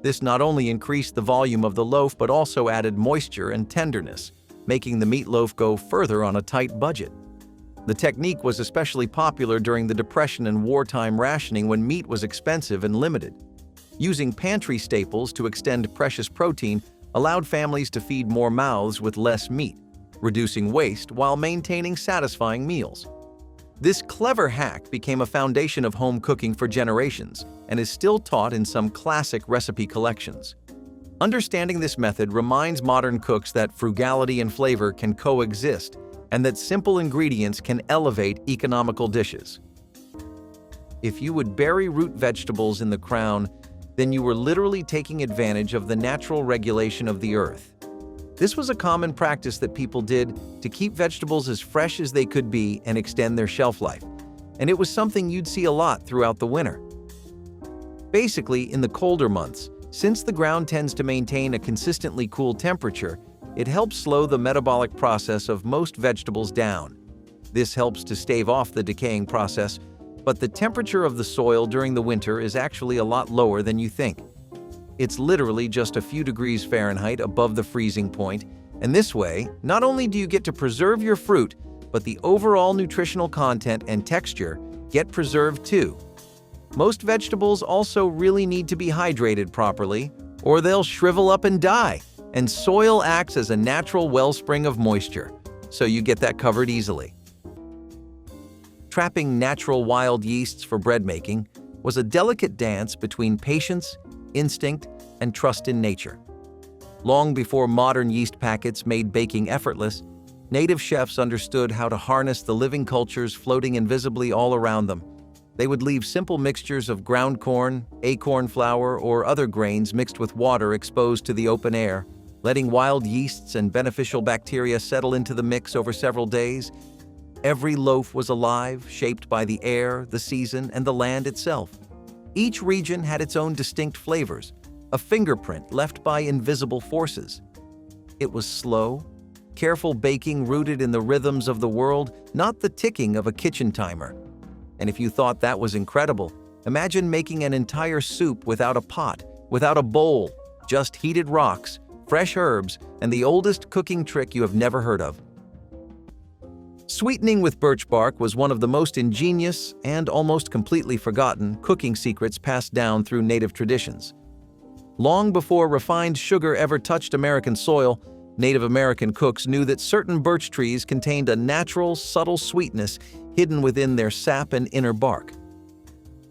This not only increased the volume of the loaf but also added moisture and tenderness, making the meatloaf go further on a tight budget. The technique was especially popular during the Depression and wartime rationing when meat was expensive and limited. Using pantry staples to extend precious protein allowed families to feed more mouths with less meat, reducing waste while maintaining satisfying meals. This clever hack became a foundation of home cooking for generations and is still taught in some classic recipe collections. Understanding this method reminds modern cooks that frugality and flavor can coexist and that simple ingredients can elevate economical dishes. If you would bury root vegetables in the crown, then you were literally taking advantage of the natural regulation of the earth. This was a common practice that people did to keep vegetables as fresh as they could be and extend their shelf life, and it was something you'd see a lot throughout the winter. Basically, in the colder months, since the ground tends to maintain a consistently cool temperature, it helps slow the metabolic process of most vegetables down. This helps to stave off the decaying process, but the temperature of the soil during the winter is actually a lot lower than you think. It's literally just a few degrees Fahrenheit above the freezing point, and this way, not only do you get to preserve your fruit, but the overall nutritional content and texture get preserved too. Most vegetables also really need to be hydrated properly, or they'll shrivel up and die, and soil acts as a natural wellspring of moisture, so you get that covered easily. Trapping natural wild yeasts for bread making was a delicate dance between patience, instinct, and trust in nature. Long before modern yeast packets made baking effortless, native chefs understood how to harness the living cultures floating invisibly all around them. They would leave simple mixtures of ground corn, acorn flour, or other grains mixed with water exposed to the open air, letting wild yeasts and beneficial bacteria settle into the mix over several days. Every loaf was alive, shaped by the air, the season, and the land itself. Each region had its own distinct flavors, a fingerprint left by invisible forces. It was slow, careful baking rooted in the rhythms of the world, not the ticking of a kitchen timer. And if you thought that was incredible, imagine making an entire soup without a pot, without a bowl, just heated rocks, fresh herbs, and the oldest cooking trick you have never heard of. Sweetening with birch bark was one of the most ingenious and almost completely forgotten cooking secrets passed down through native traditions. Long before refined sugar ever touched American soil, Native American cooks knew that certain birch trees contained a natural, subtle sweetness hidden within their sap and inner bark.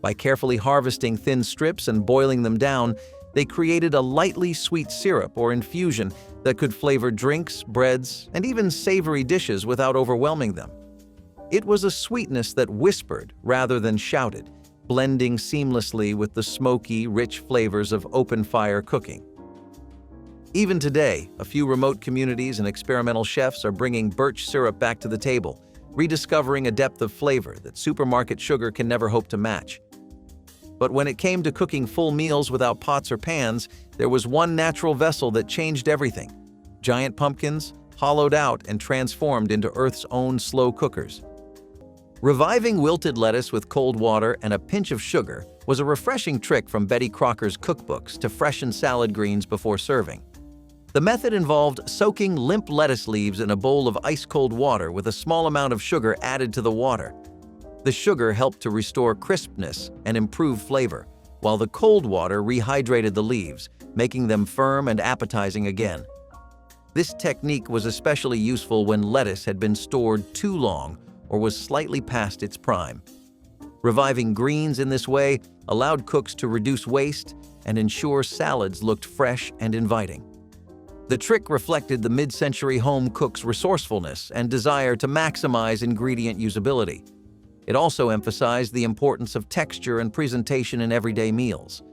By carefully harvesting thin strips and boiling them down, they created a lightly sweet syrup or infusion that could flavor drinks, breads, and even savory dishes without overwhelming them. It was a sweetness that whispered rather than shouted, blending seamlessly with the smoky, rich flavors of open-fire cooking. Even today, a few remote communities and experimental chefs are bringing birch syrup back to the table, rediscovering a depth of flavor that supermarket sugar can never hope to match. But when it came to cooking full meals without pots or pans, there was one natural vessel that changed everything: giant pumpkins, hollowed out and transformed into Earth's own slow cookers. Reviving wilted lettuce with cold water and a pinch of sugar was a refreshing trick from Betty Crocker's cookbooks to freshen salad greens before serving. The method involved soaking limp lettuce leaves in a bowl of ice-cold water with a small amount of sugar added to the water. The sugar helped to restore crispness and improve flavor, while the cold water rehydrated the leaves, making them firm and appetizing again. This technique was especially useful when lettuce had been stored too long or was slightly past its prime. Reviving greens in this way allowed cooks to reduce waste and ensure salads looked fresh and inviting. The trick reflected the mid-century home cook's resourcefulness and desire to maximize ingredient usability. It also emphasized the importance of texture and presentation in everyday meals.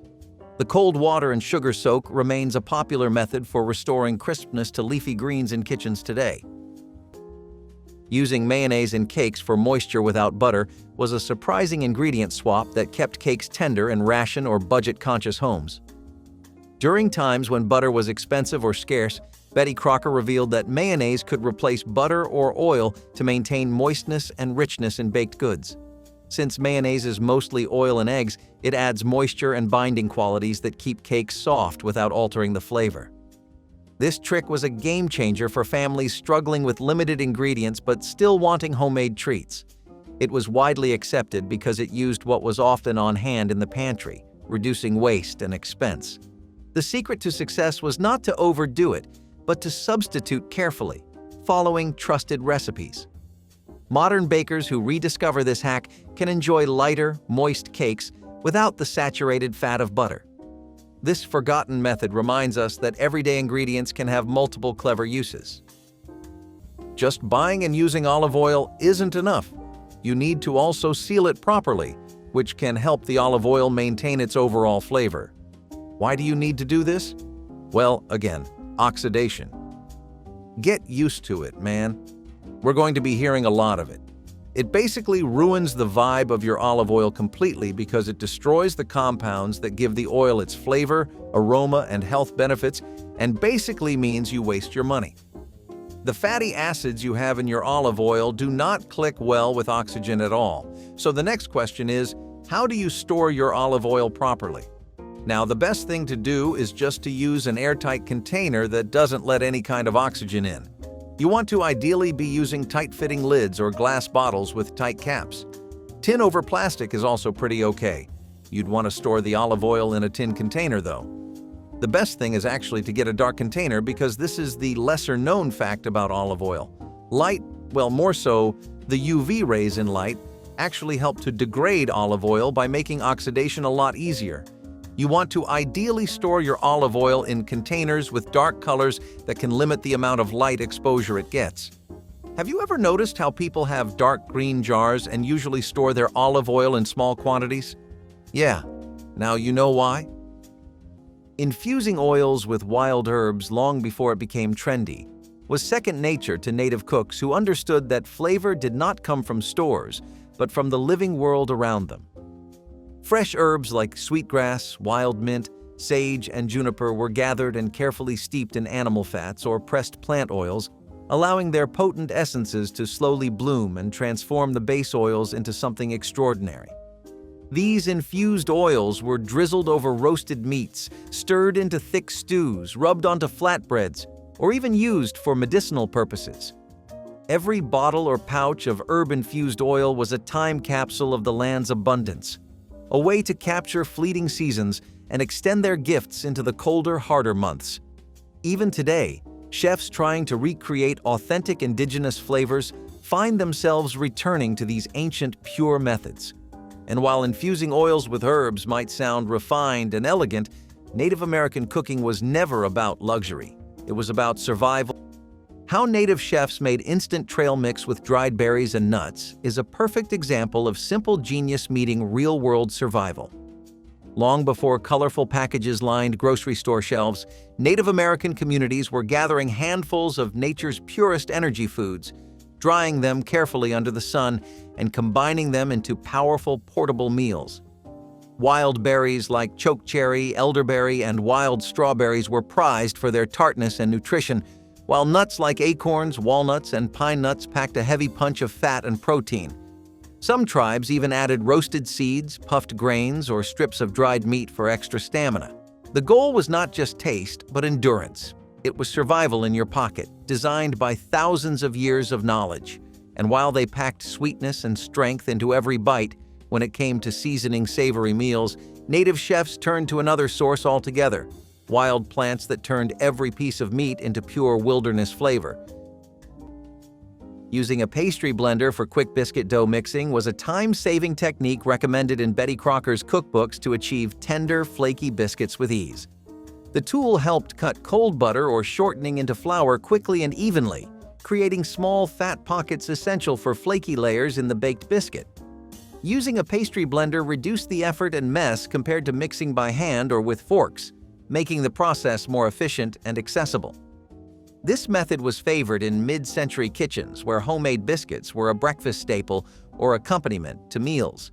The cold water and sugar soak remains a popular method for restoring crispness to leafy greens in kitchens today. Using mayonnaise in cakes for moisture without butter was a surprising ingredient swap that kept cakes tender in ration or budget-conscious homes. During times when butter was expensive or scarce, Betty Crocker revealed that mayonnaise could replace butter or oil to maintain moistness and richness in baked goods. Since mayonnaise is mostly oil and eggs, it adds moisture and binding qualities that keep cakes soft without altering the flavor. This trick was a game changer for families struggling with limited ingredients but still wanting homemade treats. It was widely accepted because it used what was often on hand in the pantry, reducing waste and expense. The secret to success was not to overdo it, but to substitute carefully, following trusted recipes. Modern bakers who rediscover this hack can enjoy lighter, moist cakes without the saturated fat of butter. This forgotten method reminds us that everyday ingredients can have multiple clever uses. Just buying and using olive oil isn't enough. You need to also seal it properly, which can help the olive oil maintain its overall flavor. Why do you need to do this? Well, again, oxidation. Get used to it, man. We're going to be hearing a lot of it. It basically ruins the vibe of your olive oil completely because it destroys the compounds that give the oil its flavor, aroma, and health benefits, and basically means you waste your money. The fatty acids you have in your olive oil do not click well with oxygen at all. So the next question is, how do you store your olive oil properly? Now, the best thing to do is just to use an airtight container that doesn't let any kind of oxygen in. You want to ideally be using tight-fitting lids or glass bottles with tight caps. Tin over plastic is also pretty okay. You'd want to store the olive oil in a tin container, though. The best thing is actually to get a dark container because this is the lesser-known fact about olive oil. Light, well, more so, the UV rays in light actually help to degrade olive oil by making oxidation a lot easier. You want to ideally store your olive oil in containers with dark colors that can limit the amount of light exposure it gets. Have you ever noticed how people have dark green jars and usually store their olive oil in small quantities? Yeah, now you know why? Infusing oils with wild herbs long before it became trendy was second nature to native cooks who understood that flavor did not come from stores, but from the living world around them. Fresh herbs like sweetgrass, wild mint, sage, and juniper were gathered and carefully steeped in animal fats or pressed plant oils, allowing their potent essences to slowly bloom and transform the base oils into something extraordinary. These infused oils were drizzled over roasted meats, stirred into thick stews, rubbed onto flatbreads, or even used for medicinal purposes. Every bottle or pouch of herb-infused oil was a time capsule of the land's abundance, a way to capture fleeting seasons and extend their gifts into the colder, harder months. Even today, chefs trying to recreate authentic indigenous flavors find themselves returning to these ancient, pure methods. And while infusing oils with herbs might sound refined and elegant, Native American cooking was never about luxury. It was about survival. How native chefs made instant trail mix with dried berries and nuts is a perfect example of simple genius meeting real-world survival. Long before colorful packages lined grocery store shelves, Native American communities were gathering handfuls of nature's purest energy foods, drying them carefully under the sun, and combining them into powerful, portable meals. Wild berries like chokecherry, elderberry, and wild strawberries were prized for their tartness and nutrition, while nuts like acorns, walnuts, and pine nuts packed a heavy punch of fat and protein. Some tribes even added roasted seeds, puffed grains, or strips of dried meat for extra stamina. The goal was not just taste, but endurance. It was survival in your pocket, designed by thousands of years of knowledge. And while they packed sweetness and strength into every bite, when it came to seasoning savory meals, native chefs turned to another source altogether: wild plants that turned every piece of meat into pure wilderness flavor. Using a pastry blender for quick biscuit dough mixing was a time-saving technique recommended in Betty Crocker's cookbooks to achieve tender, flaky biscuits with ease. The tool helped cut cold butter or shortening into flour quickly and evenly, creating small, fat pockets essential for flaky layers in the baked biscuit. Using a pastry blender reduced the effort and mess compared to mixing by hand or with forks, making the process more efficient and accessible. This method was favored in mid-century kitchens where homemade biscuits were a breakfast staple or accompaniment to meals.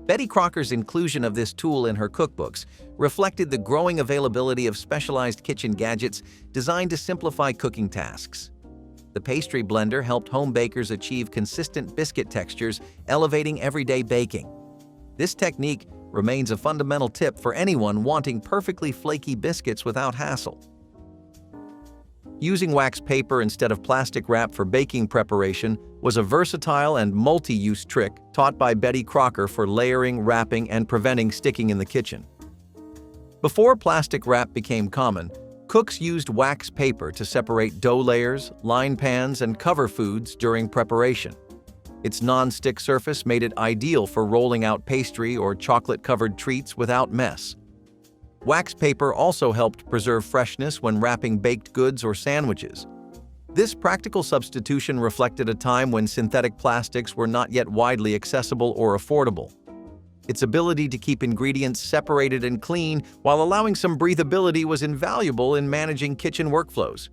Betty Crocker's inclusion of this tool in her cookbooks reflected the growing availability of specialized kitchen gadgets designed to simplify cooking tasks. The pastry blender helped home bakers achieve consistent biscuit textures, elevating everyday baking. This technique remains a fundamental tip for anyone wanting perfectly flaky biscuits without hassle. Using wax paper instead of plastic wrap for baking preparation was a versatile and multi-use trick taught by Betty Crocker for layering, wrapping, and preventing sticking in the kitchen. Before plastic wrap became common, cooks used wax paper to separate dough layers, line pans, and cover foods during preparation. Its non-stick surface made it ideal for rolling out pastry or chocolate-covered treats without mess. Wax paper also helped preserve freshness when wrapping baked goods or sandwiches. This practical substitution reflected a time when synthetic plastics were not yet widely accessible or affordable. Its ability to keep ingredients separated and clean while allowing some breathability was invaluable in managing kitchen workflows.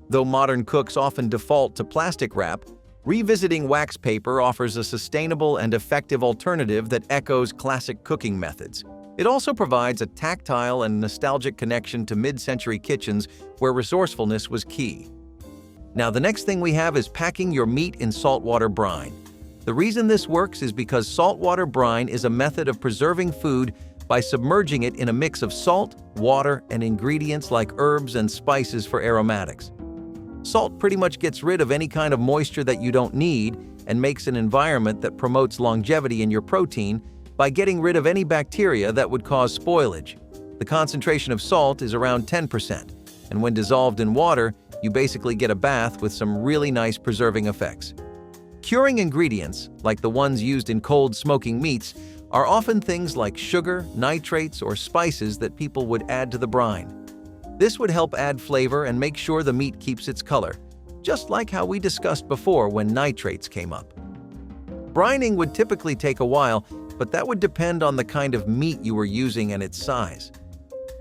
Though modern cooks often default to plastic wrap, revisiting wax paper offers a sustainable and effective alternative that echoes classic cooking methods. It also provides a tactile and nostalgic connection to mid-century kitchens where resourcefulness was key. Now, the next thing we have is packing your meat in saltwater brine. The reason this works is because saltwater brine is a method of preserving food by submerging it in a mix of salt, water, and ingredients like herbs and spices for aromatics. Salt pretty much gets rid of any kind of moisture that you don't need and makes an environment that promotes longevity in your protein by getting rid of any bacteria that would cause spoilage. The concentration of salt is around 10%, and when dissolved in water, you basically get a bath with some really nice preserving effects. Curing ingredients, like the ones used in cold smoking meats, are often things like sugar, nitrates, or spices that people would add to the brine. This would help add flavor and make sure the meat keeps its color, just like how we discussed before when nitrates came up. Brining would typically take a while, but that would depend on the kind of meat you were using and its size.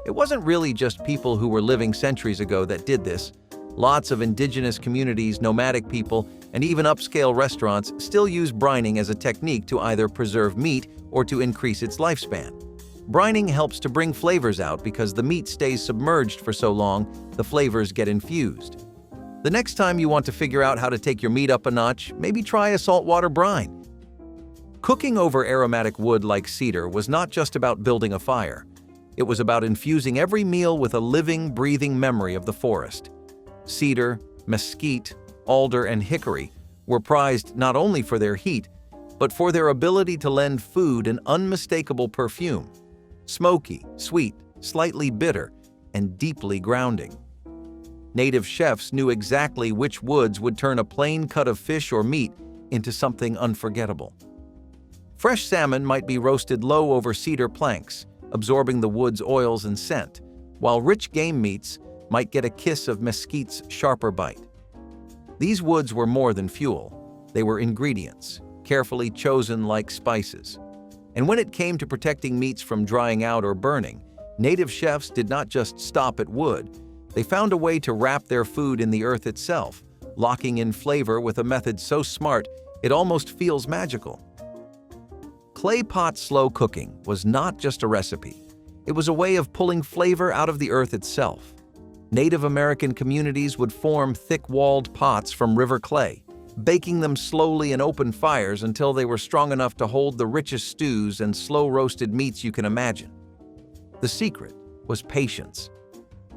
It wasn't really just people who were living centuries ago that did this. Lots of indigenous communities, nomadic people, and even upscale restaurants still use brining as a technique to either preserve meat or to increase its lifespan. Brining helps to bring flavors out because the meat stays submerged for so long, the flavors get infused. The next time you want to figure out how to take your meat up a notch, maybe try a saltwater brine. Cooking over aromatic wood like cedar was not just about building a fire. It was about infusing every meal with a living, breathing memory of the forest. Cedar, mesquite, alder, and hickory were prized not only for their heat, but for their ability to lend food an unmistakable perfume. Smoky, sweet, slightly bitter, and deeply grounding. Native chefs knew exactly which woods would turn a plain cut of fish or meat into something unforgettable. Fresh salmon might be roasted low over cedar planks, absorbing the wood's oils and scent, while rich game meats might get a kiss of mesquite's sharper bite. These woods were more than fuel. They were ingredients, carefully chosen like spices. And when it came to protecting meats from drying out or burning, native chefs did not just stop at wood. They found a way to wrap their food in the earth itself, locking in flavor with a method so smart it almost feels magical. Clay pot slow cooking was not just a recipe. It was a way of pulling flavor out of the earth itself. Native American communities would form thick-walled pots from river clay, baking them slowly in open fires until they were strong enough to hold the richest stews and slow-roasted meats you can imagine. The secret was patience.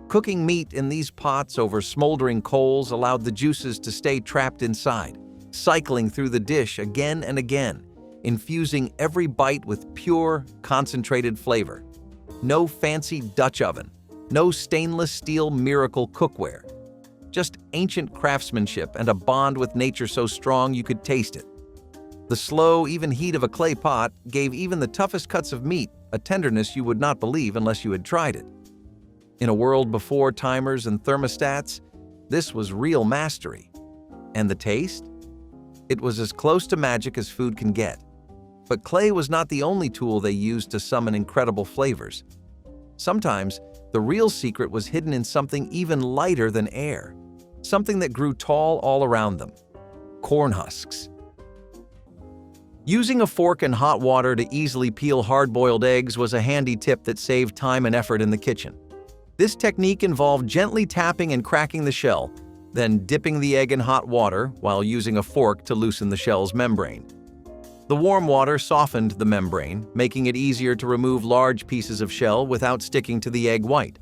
Cooking meat in these pots over smoldering coals allowed the juices to stay trapped inside, cycling through the dish again and again, infusing every bite with pure, concentrated flavor. No fancy Dutch oven, no stainless steel miracle cookware. Just ancient craftsmanship and a bond with nature so strong you could taste it. The slow, even heat of a clay pot gave even the toughest cuts of meat a tenderness you would not believe unless you had tried it. In a world before timers and thermostats, this was real mastery. And the taste? It was as close to magic as food can get. But clay was not the only tool they used to summon incredible flavors. Sometimes, the real secret was hidden in something even lighter than air: something that grew tall all around them: corn husks. Using a fork and hot water to easily peel hard-boiled eggs was a handy tip that saved time and effort in the kitchen. This technique involved gently tapping and cracking the shell, then dipping the egg in hot water while using a fork to loosen the shell's membrane. The warm water softened the membrane, making it easier to remove large pieces of shell without sticking to the egg white.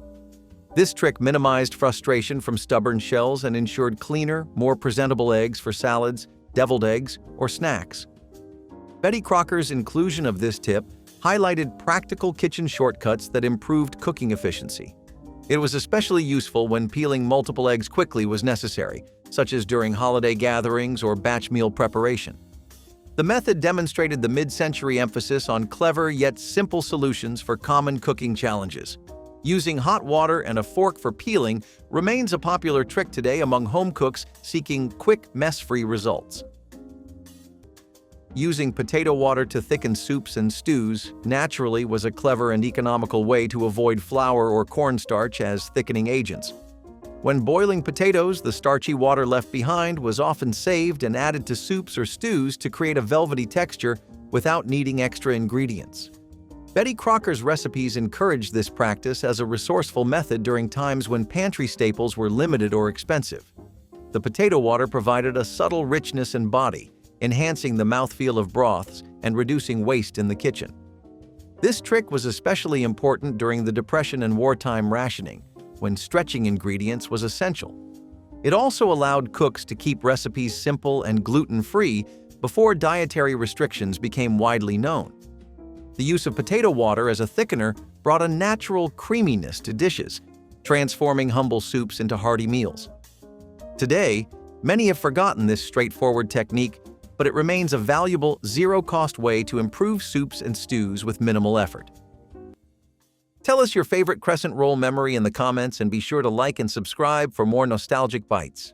This trick minimized frustration from stubborn shells and ensured cleaner, more presentable eggs for salads, deviled eggs, or snacks. Betty Crocker's inclusion of this tip highlighted practical kitchen shortcuts that improved cooking efficiency. It was especially useful when peeling multiple eggs quickly was necessary, such as during holiday gatherings or batch meal preparation. The method demonstrated the mid-century emphasis on clever yet simple solutions for common cooking challenges. Using hot water and a fork for peeling remains a popular trick today among home cooks seeking quick, mess-free results. Using potato water to thicken soups and stews naturally was a clever and economical way to avoid flour or cornstarch as thickening agents. When boiling potatoes, the starchy water left behind was often saved and added to soups or stews to create a velvety texture without needing extra ingredients. Betty Crocker's recipes encouraged this practice as a resourceful method during times when pantry staples were limited or expensive. The potato water provided a subtle richness and body, enhancing the mouthfeel of broths and reducing waste in the kitchen. This trick was especially important during the Depression and wartime rationing, when stretching ingredients was essential. It also allowed cooks to keep recipes simple and gluten-free before dietary restrictions became widely known. The use of potato water as a thickener brought a natural creaminess to dishes, transforming humble soups into hearty meals. Today, many have forgotten this straightforward technique, but it remains a valuable, zero-cost way to improve soups and stews with minimal effort. Tell us your favorite Crescent roll memory in the comments and be sure to like and subscribe for more nostalgic bites.